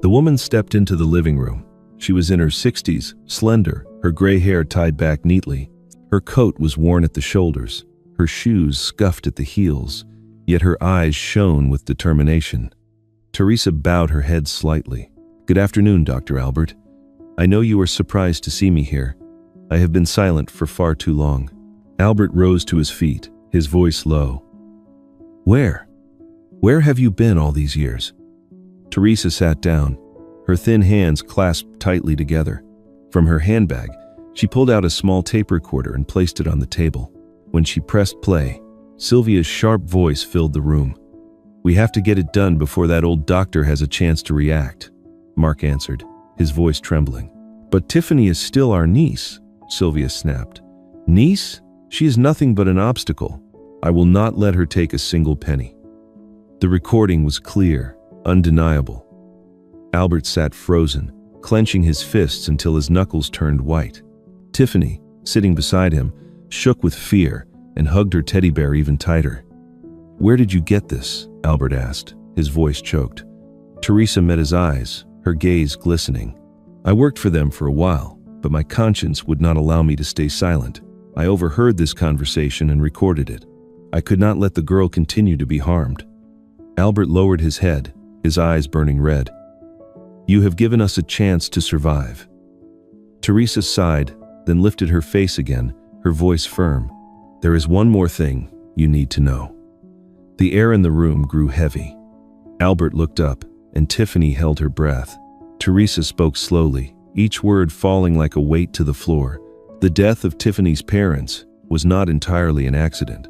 The woman stepped into the living room. She was in her 60s, slender, her gray hair tied back neatly. Her coat was worn at the shoulders, her shoes scuffed at the heels, yet her eyes shone with determination. Teresa bowed her head slightly. "Good afternoon, Dr. Albert. I know you are surprised to see me here. I have been silent for far too long." Albert rose to his feet, his voice low. Where have you been all these years?" Teresa sat down, her thin hands clasped tightly together. From her handbag, she pulled out a small tape recorder and placed it on the table. When she pressed play, Sylvia's sharp voice filled the room. "We have to get it done before that old doctor has a chance to react," Mark answered, his voice trembling. "But Tiffany is still our niece," Sylvia snapped. "Niece? She is nothing but an obstacle. I will not let her take a single penny." The recording was clear, undeniable. Albert sat frozen, clenching his fists until his knuckles turned white. Tiffany, sitting beside him, shook with fear and hugged her teddy bear even tighter. "Where did you get this?" Albert asked, his voice choked. Teresa met his eyes, her gaze glistening. "I worked for them for a while, but my conscience would not allow me to stay silent. I overheard this conversation and recorded it. I could not let the girl continue to be harmed." Albert lowered his head, his eyes burning red. "You have given us a chance to survive." Teresa sighed, then lifted her face again, her voice firm. "There is one more thing you need to know." The air in the room grew heavy. Albert looked up, and Tiffany held her breath. Teresa spoke slowly, each word falling like a weight to the floor. The death of Tiffany's parents was not entirely an accident.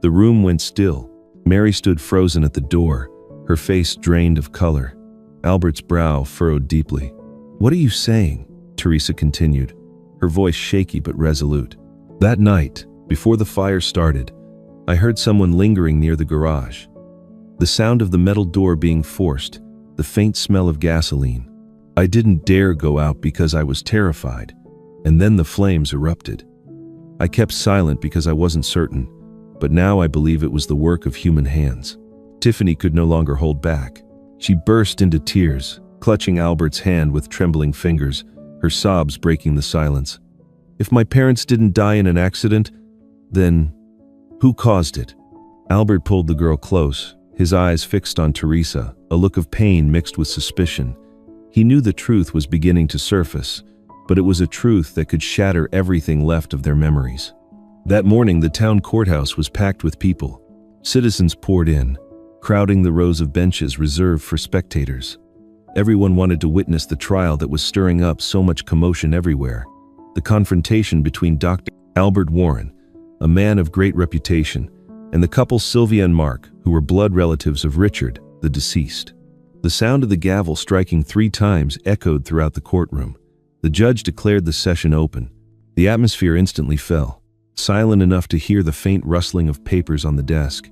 The room went still. Mary stood frozen at the door, her face drained of color. Albert's brow furrowed deeply. "What are you saying?" Teresa continued, her voice shaky but resolute. "That night, before the fire started, I heard someone lingering near the garage. The sound of the metal door being forced, the faint smell of gasoline. I didn't dare go out because I was terrified, and then the flames erupted. I kept silent because I wasn't certain, but now I believe it was the work of human hands." Tiffany could no longer hold back. She burst into tears, clutching Albert's hand with trembling fingers, her sobs breaking the silence. If my parents didn't die in an accident, then who caused it? Albert pulled the girl close, his eyes fixed on Teresa, a look of pain mixed with suspicion. He knew the truth was beginning to surface, but it was a truth that could shatter everything left of their memories. That morning, the town courthouse was packed with people. Citizens poured in, crowding the rows of benches reserved for spectators. Everyone wanted to witness the trial that was stirring up so much commotion everywhere. The confrontation between Dr. Albert Warren, a man of great reputation, and the couple Sylvia and Mark, who were blood relatives of Richard, the deceased. The sound of the gavel striking 3 times echoed throughout the courtroom. The judge declared the session open. The atmosphere instantly fell, silent enough to hear the faint rustling of papers on the desk.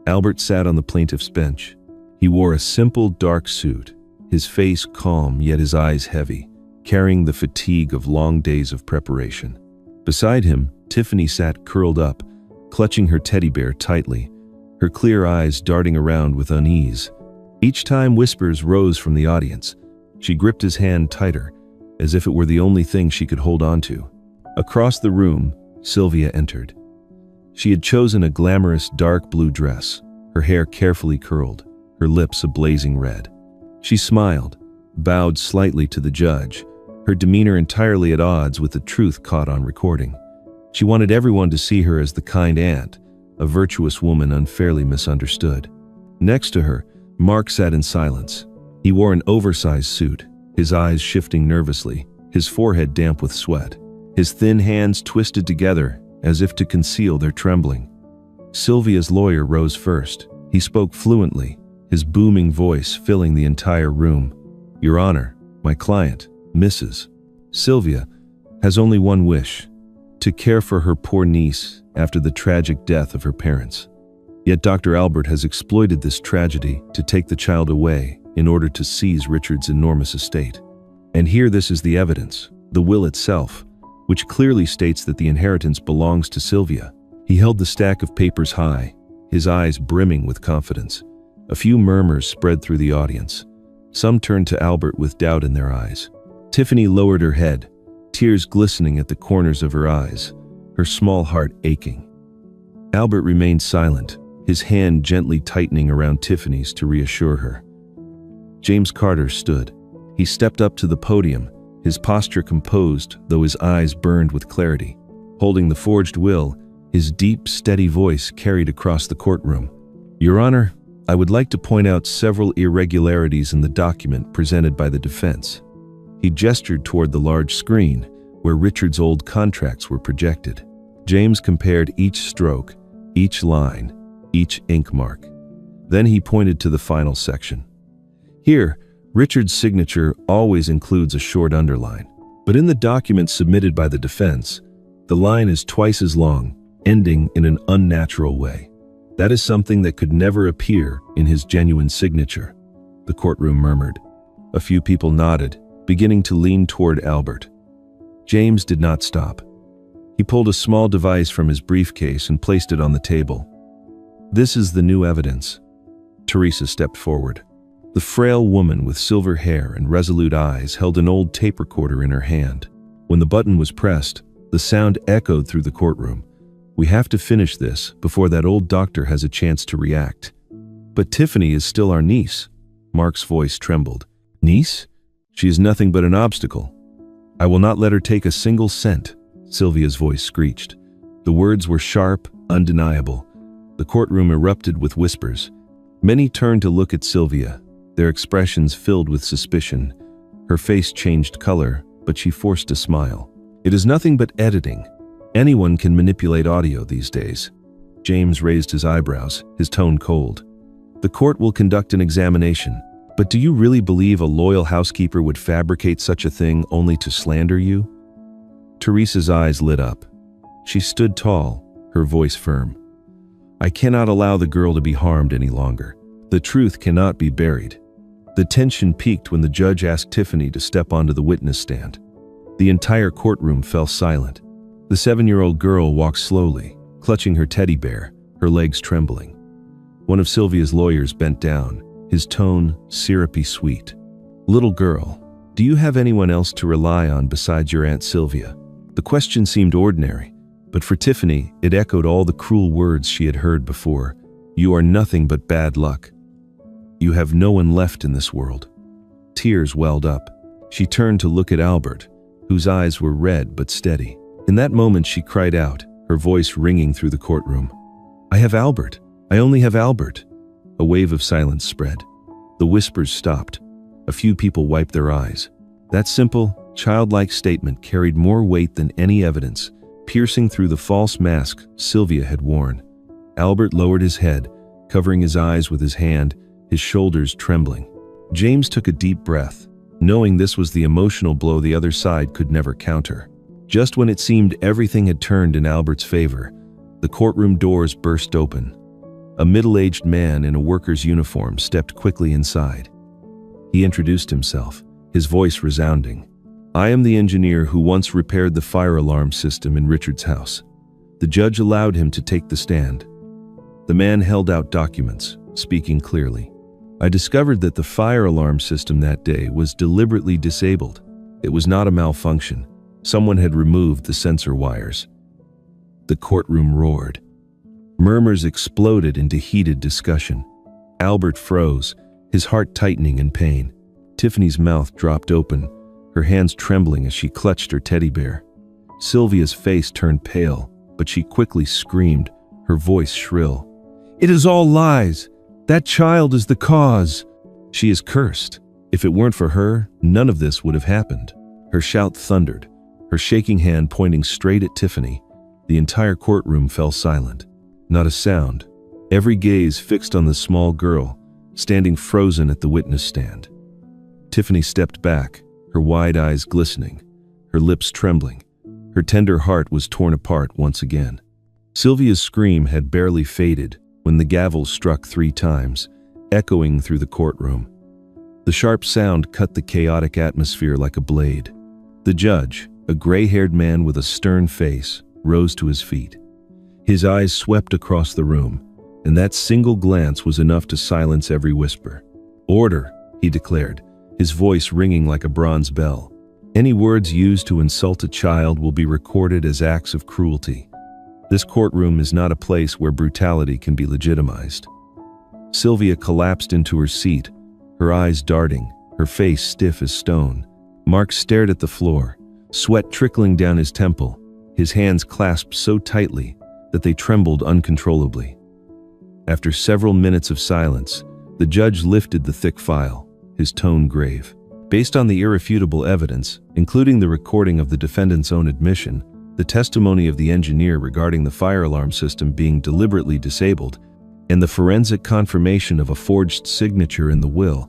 Albert sat on the plaintiff's bench. He wore a simple, dark suit, his face calm yet his eyes heavy, carrying the fatigue of long days of preparation. Beside him, Tiffany sat curled up, clutching her teddy bear tightly, her clear eyes darting around with unease. Each time whispers rose from the audience, she gripped his hand tighter, as if it were the only thing she could hold on to. Across the room, Sylvia entered. She had chosen a glamorous dark blue dress, her hair carefully curled, her lips a blazing red. She smiled, bowed slightly to the judge, her demeanor entirely at odds with the truth caught on recording. She wanted everyone to see her as the kind aunt, a virtuous woman unfairly misunderstood. Next to her, Mark sat in silence. He wore an oversized suit, his eyes shifting nervously, his forehead damp with sweat. His thin hands twisted together as if to conceal their trembling. Sylvia's lawyer rose first. He spoke fluently, his booming voice filling the entire room. "Your Honor, my client, Mrs. Sylvia, has only one wish: to care for her poor niece after the tragic death of her parents. Yet Dr. Albert has exploited this tragedy to take the child away in order to seize Richard's enormous estate. And here this is the evidence, the will itself, which clearly states that the inheritance belongs to Sylvia." He held the stack of papers high, his eyes brimming with confidence. A few murmurs spread through the audience. Some turned to Albert with doubt in their eyes. Tiffany lowered her head, tears glistening at the corners of her eyes, her small heart aching. Albert remained silent, his hand gently tightening around Tiffany's to reassure her. James Carter stood. He stepped up to the podium, his posture composed, though his eyes burned with clarity. Holding the forged will, his deep, steady voice carried across the courtroom. "Your Honor, I would like to point out several irregularities in the document presented by the defense." He gestured toward the large screen, where Richard's old contracts were projected. James compared each stroke, each line, each ink mark. Then he pointed to the final section. "Here, Richard's signature always includes a short underline, but in the document submitted by the defense, the line is twice as long, ending in an unnatural way. That is something that could never appear in his genuine signature," the courtroom murmured. A few people nodded, beginning to lean toward Albert. James did not stop. He pulled a small device from his briefcase and placed it on the table. "This is the new evidence." Teresa stepped forward. The frail woman with silver hair and resolute eyes held an old tape recorder in her hand. When the button was pressed, the sound echoed through the courtroom. "We have to finish this before that old doctor has a chance to react." "But Tiffany is still our niece." Mark's voice trembled. "Niece? She is nothing but an obstacle. I will not let her take a single cent," Sylvia's voice screeched. The words were sharp, undeniable. The courtroom erupted with whispers. Many turned to look at Sylvia, their expressions filled with suspicion. Her face changed color, but she forced a smile. "It is nothing but editing. Anyone can manipulate audio these days." James raised his eyebrows, his tone cold. "The court will conduct an examination, but do you really believe a loyal housekeeper would fabricate such a thing only to slander you?" Teresa's eyes lit up. She stood tall, her voice firm. "I cannot allow the girl to be harmed any longer. The truth cannot be buried." The tension peaked when the judge asked Tiffany to step onto the witness stand. The entire courtroom fell silent. The 7-year-old girl walked slowly, clutching her teddy bear, her legs trembling. One of Sylvia's lawyers bent down, his tone syrupy sweet. "Little girl, do you have anyone else to rely on besides your Aunt Sylvia?" The question seemed ordinary, but for Tiffany, it echoed all the cruel words she had heard before. "You are nothing but bad luck. You have no one left in this world." Tears welled up. She turned to look at Albert, whose eyes were red but steady. In that moment she cried out, her voice ringing through the courtroom. "I have Albert. I only have Albert." A wave of silence spread. The whispers stopped. A few people wiped their eyes. That simple, childlike statement carried more weight than any evidence, piercing through the false mask Sylvia had worn. Albert lowered his head, covering his eyes with his hand, his shoulders trembling. James took a deep breath, knowing this was the emotional blow the other side could never counter. Just when it seemed everything had turned in Albert's favor, the courtroom doors burst open. A middle-aged man in a worker's uniform stepped quickly inside. He introduced himself, his voice resounding. "I am the engineer who once repaired the fire alarm system in Richard's house." The judge allowed him to take the stand. The man held out documents, speaking clearly. "I discovered that the fire alarm system that day was deliberately disabled. It was not a malfunction. Someone had removed the sensor wires." The courtroom roared. Murmurs exploded into heated discussion. Albert froze, his heart tightening in pain. Tiffany's mouth dropped open, her hands trembling as she clutched her teddy bear. Sylvia's face turned pale, but she quickly screamed, her voice shrill. "It is all lies! That child is the cause! She is cursed. If it weren't for her, none of this would have happened." Her shout thundered, her shaking hand pointing straight at Tiffany. The entire courtroom fell silent. Not a sound, every gaze fixed on the small girl, standing frozen at the witness stand. Tiffany stepped back, her wide eyes glistening, her lips trembling. Her tender heart was torn apart once again. Sylvia's scream had barely faded when the gavel struck 3 times, echoing through the courtroom. The sharp sound cut the chaotic atmosphere like a blade. The judge, a gray-haired man with a stern face, rose to his feet. His eyes swept across the room, and that single glance was enough to silence every whisper. "Order," he declared, his voice ringing like a bronze bell. "Any words used to insult a child will be recorded as acts of cruelty. This courtroom is not a place where brutality can be legitimized." Sylvia collapsed into her seat, her eyes darting, her face stiff as stone. Mark stared at the floor, sweat trickling down his temple, his hands clasped so tightly that they trembled uncontrollably. After several minutes of silence, the judge lifted the thick file, his tone grave. Based on the irrefutable evidence, including the recording of the defendant's own admission, the testimony of the engineer regarding the fire alarm system being deliberately disabled, and the forensic confirmation of a forged signature in the will,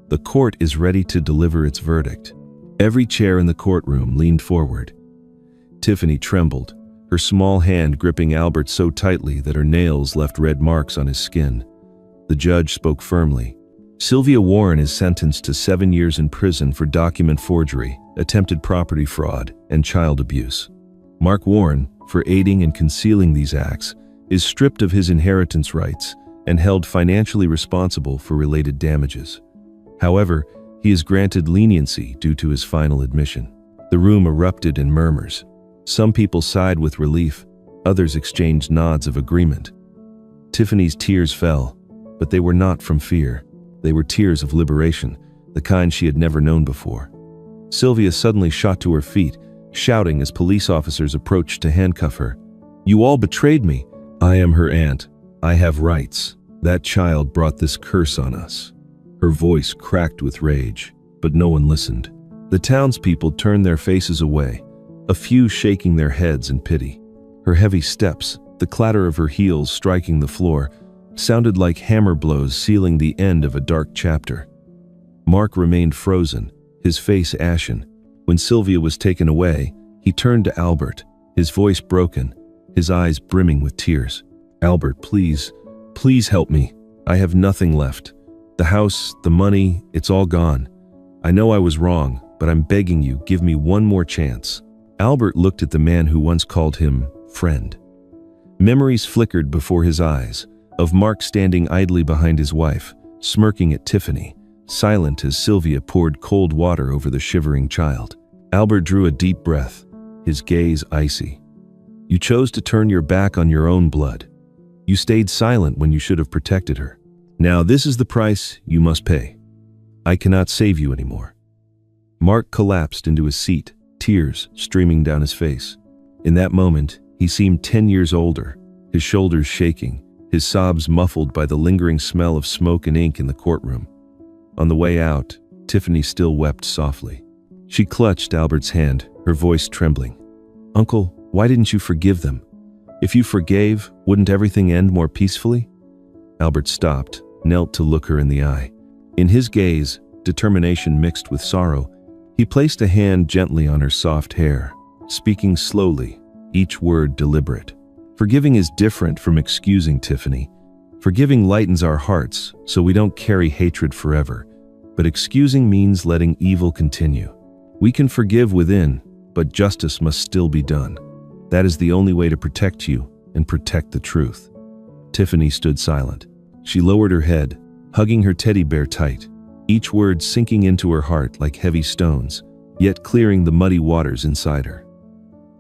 the court is ready to deliver its verdict. Every chair in the courtroom leaned forward. Tiffany trembled, her small hand gripping Albert so tightly that her nails left red marks on his skin. The judge spoke firmly. "Sylvia Warren is sentenced to 7 years in prison for document forgery, attempted property fraud, and child abuse. Mark Warren, for aiding and concealing these acts, is stripped of his inheritance rights and held financially responsible for related damages. However, he is granted leniency due to his final admission." The room erupted in murmurs. Some people sighed with relief, others exchanged nods of agreement. Tiffany's tears fell, but they were not from fear. They were tears of liberation, the kind she had never known before. Sylvia suddenly shot to her feet, shouting as police officers approached to handcuff her. "You all betrayed me. I am her aunt. I have rights. That child brought this curse on us." Her voice cracked with rage, but no one listened. The townspeople turned their faces away, a few shaking their heads in pity. Her heavy steps, the clatter of her heels striking the floor, sounded like hammer blows sealing the end of a dark chapter. Mark remained frozen, his face ashen. When Sylvia was taken away, he turned to Albert, his voice broken, his eyes brimming with tears. "Albert, please, please help me. I have nothing left. The house, the money, it's all gone. I know I was wrong, but I'm begging you, give me one more chance." Albert looked at the man who once called him friend. Memories flickered before his eyes, of Mark standing idly behind his wife, smirking at Tiffany, silent as Sylvia poured cold water over the shivering child. Albert drew a deep breath, his gaze icy. You chose to turn your back on your own blood. You stayed silent when you should have protected her. Now this is the price you must pay. I cannot save you anymore. Mark collapsed into his seat, tears streaming down his face. In that moment, he seemed 10 years older, his shoulders shaking, his sobs muffled by the lingering smell of smoke and ink in the courtroom. On the way out, Tiffany still wept softly. She clutched Albert's hand, her voice trembling. Uncle, why didn't you forgive them? If you forgave, wouldn't everything end more peacefully? Albert stopped, knelt to look her in the eye. In his gaze, determination mixed with sorrow, he placed a hand gently on her soft hair, speaking slowly, each word deliberate. Forgiving is different from excusing, Tiffany. Forgiving lightens our hearts, so we don't carry hatred forever. But excusing means letting evil continue. We can forgive within, but justice must still be done. That is the only way to protect you and protect the truth. Tiffany stood silent. She lowered her head, hugging her teddy bear tight, each word sinking into her heart like heavy stones, yet clearing the muddy waters inside her.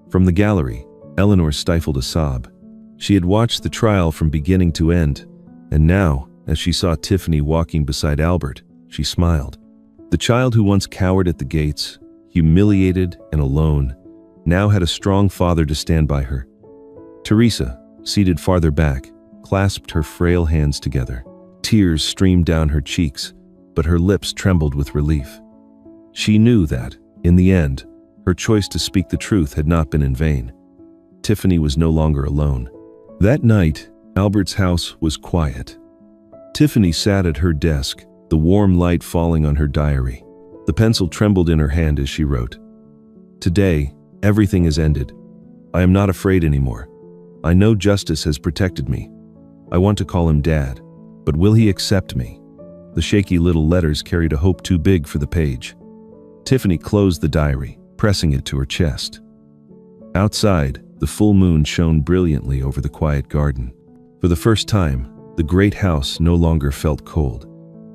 From the gallery, Eleanor stifled a sob. She had watched the trial from beginning to end, and now, as she saw Tiffany walking beside Albert, she smiled. The child who once cowered at the gates, humiliated and alone, now had a strong father to stand by her. Teresa, seated farther back, clasped her frail hands together. Tears streamed down her cheeks, but her lips trembled with relief. She knew that, in the end, her choice to speak the truth had not been in vain. Tiffany was no longer alone. That night, Albert's house was quiet. Tiffany sat at her desk, the warm light falling on her diary. The pencil trembled in her hand as she wrote. Today, everything has ended. I am not afraid anymore. I know justice has protected me. I want to call him Dad, but will he accept me? The shaky little letters carried a hope too big for the page. Tiffany closed the diary, pressing it to her chest. Outside, the full moon shone brilliantly over the quiet garden. For the first time, the great house no longer felt cold.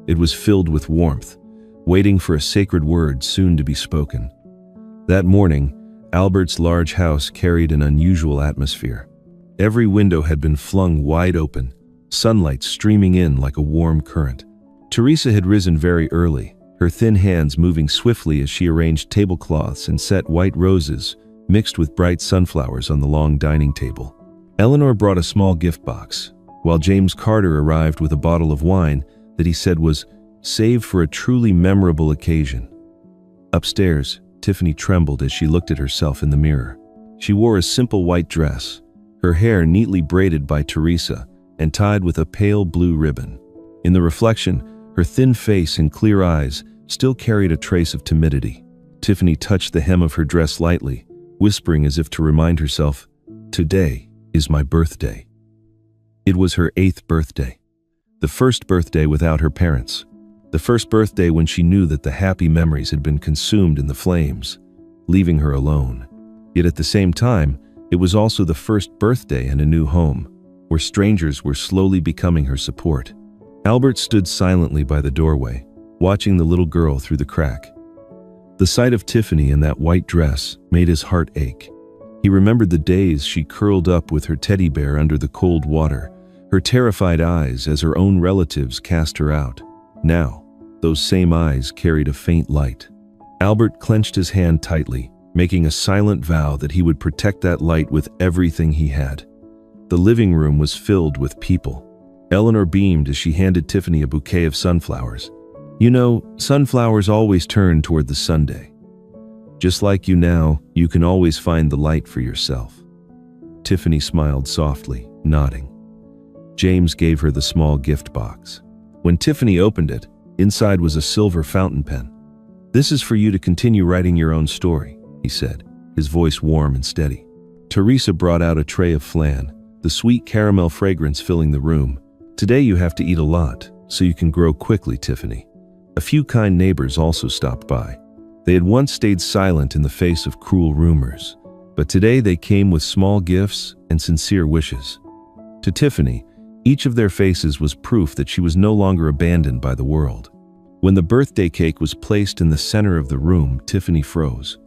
It was filled with warmth, waiting for a sacred word soon to be spoken. That morning, Albert's large house carried an unusual atmosphere. Every window had been flung wide open, sunlight streaming in like a warm current. Teresa had risen very early, her thin hands moving swiftly as she arranged tablecloths and set white roses mixed with bright sunflowers on the long dining table. Eleanor brought a small gift box, while James Carter arrived with a bottle of wine that he said was saved for a truly memorable occasion. Upstairs, Tiffany trembled as she looked at herself in the mirror. She wore a simple white dress, her hair neatly braided by Teresa and tied with a pale blue ribbon. In the reflection, her thin face and clear eyes still carried a trace of timidity. Tiffany touched the hem of her dress lightly, whispering as if to remind herself, "Today is my birthday." It was her 8th birthday. The first birthday without her parents. The first birthday when she knew that the happy memories had been consumed in the flames, leaving her alone. Yet at the same time, it was also the first birthday in a new home, where strangers were slowly becoming her support. Albert stood silently by the doorway, watching the little girl through the crack. The sight of Tiffany in that white dress made his heart ache. He remembered the days she curled up with her teddy bear under the cold water, her terrified eyes as her own relatives cast her out. Now, those same eyes carried a faint light. Albert clenched his hand tightly, making a silent vow that he would protect that light with everything he had. The living room was filled with people. Eleanor beamed as she handed Tiffany a bouquet of sunflowers. You know, sunflowers always turn toward the Sunday. Just like you now, you can always find the light for yourself. Tiffany smiled softly, nodding. James gave her the small gift box. When Tiffany opened it, inside was a silver fountain pen. "This is for you to continue writing your own story," he said, his voice warm and steady. Teresa brought out a tray of flan, the sweet caramel fragrance filling the room. "Today you have to eat a lot, so you can grow quickly, Tiffany." A few kind neighbors also stopped by. They had once stayed silent in the face of cruel rumors, but today they came with small gifts and sincere wishes. To Tiffany, each of their faces was proof that she was no longer abandoned by the world. When the birthday cake was placed in the center of the room, Tiffany froze.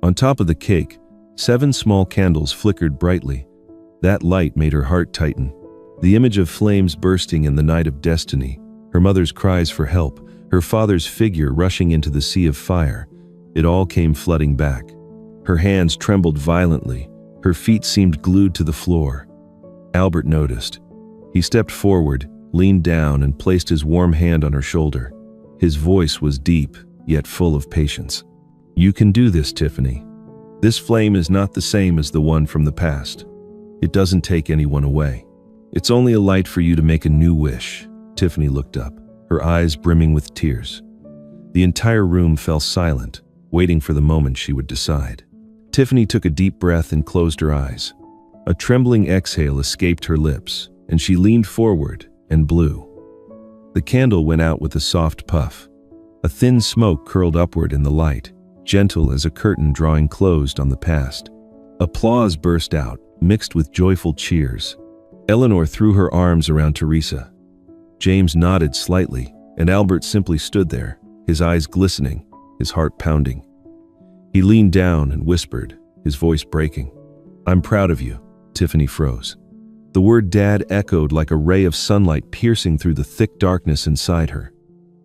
On top of the cake, 7 small candles flickered brightly. That light made her heart tighten. The image of flames bursting in the night of destiny, her mother's cries for help, her father's figure rushing into the sea of fire, it all came flooding back. Her hands trembled violently. Her feet seemed glued to the floor. Albert noticed. He stepped forward, leaned down, and placed his warm hand on her shoulder. His voice was deep, yet full of patience. "You can do this, Tiffany. This flame is not the same as the one from the past. It doesn't take anyone away. It's only a light for you to make a new wish." Tiffany looked up, her eyes brimming with tears. The entire room fell silent, waiting for the moment she would decide. Tiffany took a deep breath and closed her eyes. A trembling exhale escaped her lips, and she leaned forward and blew. The candle went out with a soft puff. A thin smoke curled upward in the light, gentle as a curtain drawing closed on the past. Applause burst out, mixed with joyful cheers. Eleanor threw her arms around Teresa. James nodded slightly, and Albert simply stood there, his eyes glistening, his heart pounding. He leaned down and whispered, his voice breaking. "I'm proud of you." Tiffany froze. The word Dad echoed like a ray of sunlight piercing through the thick darkness inside her.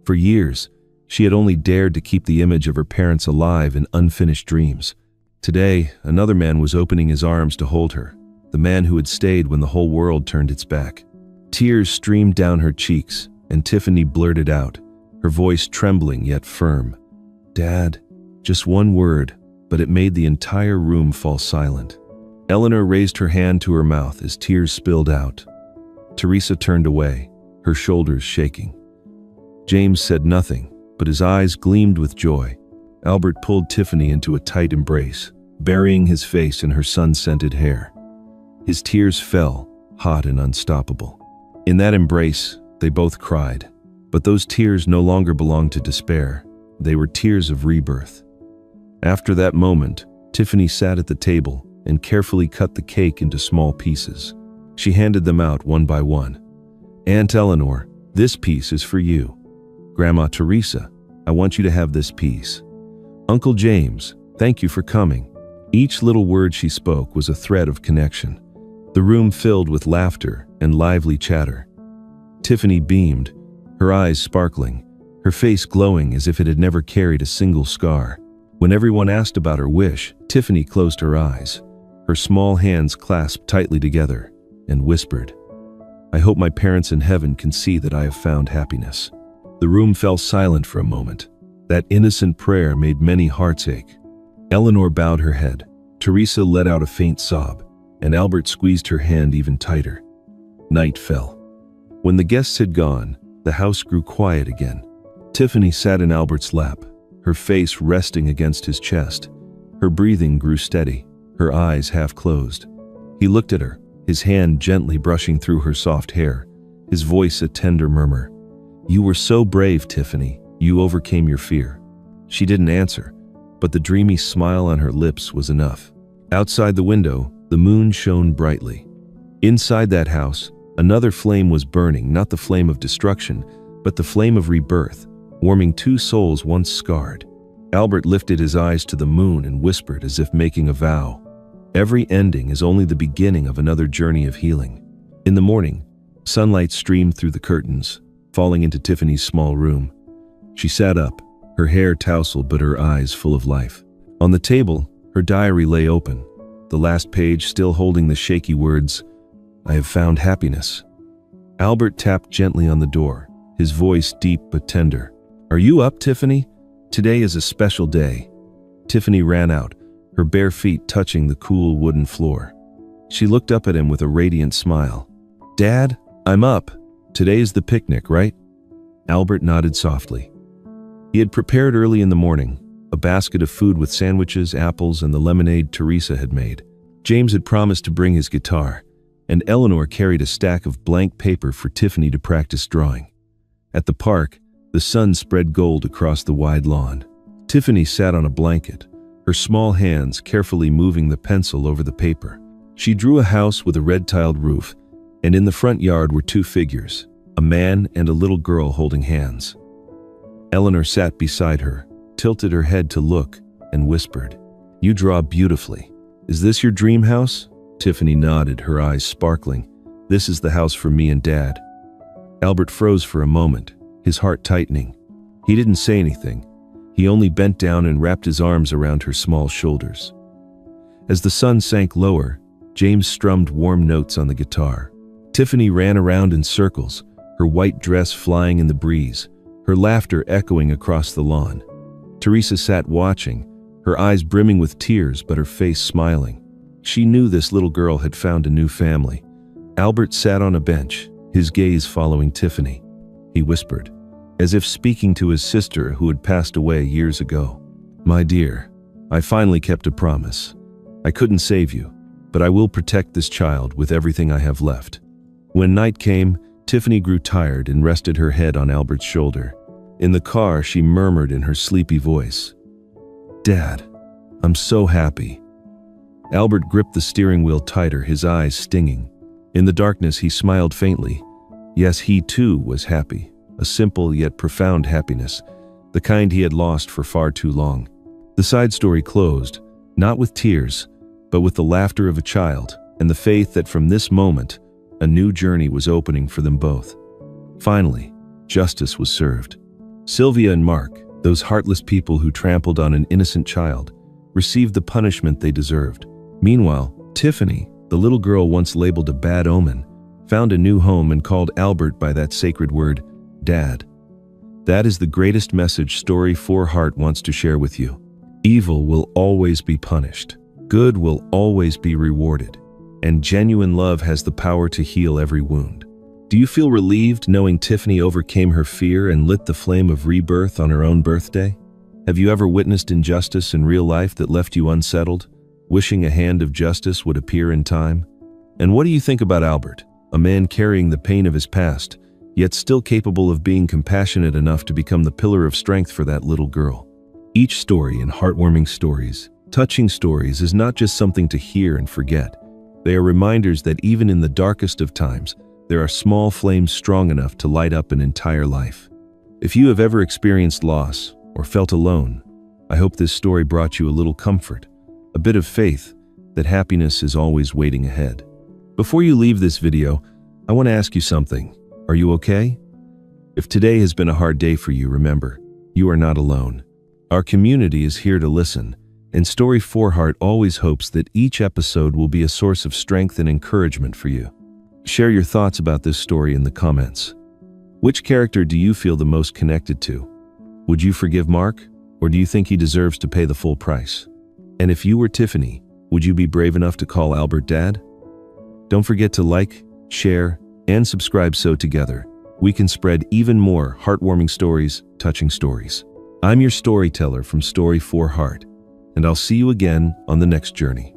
For years, she had only dared to keep the image of her parents alive in unfinished dreams. Today, another man was opening his arms to hold her, the man who had stayed when the whole world turned its back. Tears streamed down her cheeks, and Tiffany blurted out, her voice trembling yet firm. "Dad," just one word, but it made the entire room fall silent. Eleanor raised her hand to her mouth as tears spilled out. Teresa turned away, her shoulders shaking. James said nothing, but his eyes gleamed with joy. Albert pulled Tiffany into a tight embrace, burying his face in her sun-scented hair. His tears fell, hot and unstoppable. In that embrace, they both cried, but those tears no longer belonged to despair. They were tears of rebirth. After that moment, Tiffany sat at the table and carefully cut the cake into small pieces. She handed them out one by one. "Aunt Eleanor, this piece is for you. Grandma Teresa, I want you to have this piece. Uncle James, thank you for coming." Each little word she spoke was a thread of connection. The room filled with laughter and lively chatter. Tiffany beamed, her eyes sparkling, her face glowing as if it had never carried a single scar. When everyone asked about her wish, Tiffany closed her eyes. Her small hands clasped tightly together, and whispered, "I hope my parents in heaven can see that I have found happiness." The room fell silent for a moment. That innocent prayer made many hearts ache. Eleanor bowed her head. Teresa let out a faint sob, and Albert squeezed her hand even tighter. Night fell. When the guests had gone, the house grew quiet again. Tiffany sat in Albert's lap, her face resting against his chest. Her breathing grew steady, her eyes half closed. He looked at her, his hand gently brushing through her soft hair, his voice a tender murmur. "You were so brave, Tiffany. You overcame your fear." She didn't answer, but the dreamy smile on her lips was enough. Outside the window, the moon shone brightly. Inside that house, another flame was burning, not the flame of destruction, but the flame of rebirth, warming 2 souls once scarred. Albert lifted his eyes to the moon and whispered as if making a vow. "Every ending is only the beginning of another journey of healing." In the morning, sunlight streamed through the curtains, falling into Tiffany's small room. She sat up, her hair tousled but her eyes full of life. On the table, her diary lay open, the last page still holding the shaky words, "I have found happiness." Albert tapped gently on the door, his voice deep but tender. "Are you up, Tiffany? Today is a special day." Tiffany ran out, her bare feet touching the cool wooden floor. She looked up at him with a radiant smile. "Dad, I'm up. Today's the picnic, right?" Albert nodded softly. He had prepared early in the morning, a basket of food with sandwiches, apples, and the lemonade Teresa had made. James had promised to bring his guitar, and Eleanor carried a stack of blank paper for Tiffany to practice drawing. At the park, the sun spread gold across the wide lawn. Tiffany sat on a blanket, her small hands carefully moving the pencil over the paper. She drew a house with a red-tiled roof, and in the front yard were 2 figures, a man and a little girl holding hands. Eleanor sat beside her, tilted her head to look, and whispered, "You draw beautifully. Is this your dream house?" Tiffany nodded, her eyes sparkling. "This is the house for me and Dad." Albert froze for a moment, his heart tightening. He didn't say anything. He only bent down and wrapped his arms around her small shoulders. As the sun sank lower, James strummed warm notes on the guitar. Tiffany ran around in circles, her white dress flying in the breeze, her laughter echoing across the lawn. Teresa sat watching, her eyes brimming with tears but her face smiling. She knew this little girl had found a new family. Albert sat on a bench, his gaze following Tiffany. He whispered, as if speaking to his sister who had passed away years ago, "My dear, I finally kept a promise. I couldn't save you, but I will protect this child with everything I have left." When night came, Tiffany grew tired and rested her head on Albert's shoulder. In the car, she murmured in her sleepy voice, "Dad, I'm so happy." Albert gripped the steering wheel tighter, his eyes stinging. In the darkness, he smiled faintly. Yes, he too was happy, a simple yet profound happiness, the kind he had lost for far too long. The side story closed, not with tears, but with the laughter of a child and the faith that from this moment, a new journey was opening for them both. Finally, justice was served. Sylvia and Mark, those heartless people who trampled on an innocent child, received the punishment they deserved. Meanwhile, Tiffany, the little girl once labeled a bad omen, found a new home and called Albert by that sacred word, Dad. That is the greatest message Story 4 Heart wants to share with you. Evil will always be punished. Good will always be rewarded. And genuine love has the power to heal every wound. Do you feel relieved knowing Tiffany overcame her fear and lit the flame of rebirth on her own birthday? Have you ever witnessed injustice in real life that left you unsettled, wishing a hand of justice would appear in time? And what do you think about Albert, a man carrying the pain of his past, yet still capable of being compassionate enough to become the pillar of strength for that little girl? Each story in Heartwarming Stories, Touching Stories is not just something to hear and forget. They are reminders that even in the darkest of times, there are small flames strong enough to light up an entire life. If you have ever experienced loss or felt alone, I hope this story brought you a little comfort, a bit of faith that happiness is always waiting ahead. Before you leave this video, I want to ask you something. Are you okay? If today has been a hard day for you, remember, you are not alone. Our community is here to listen, and Story 4 Heart always hopes that each episode will be a source of strength and encouragement for you. Share your thoughts about this story in the comments. Which character do you feel the most connected to? Would you forgive Mark, or do you think he deserves to pay the full price? And if you were Tiffany, would you be brave enough to call Albert Dad? Don't forget to like, share, and subscribe so together we can spread even more heartwarming stories, touching stories. I'm your storyteller from Story 4 Heart, and I'll see you again on the next journey.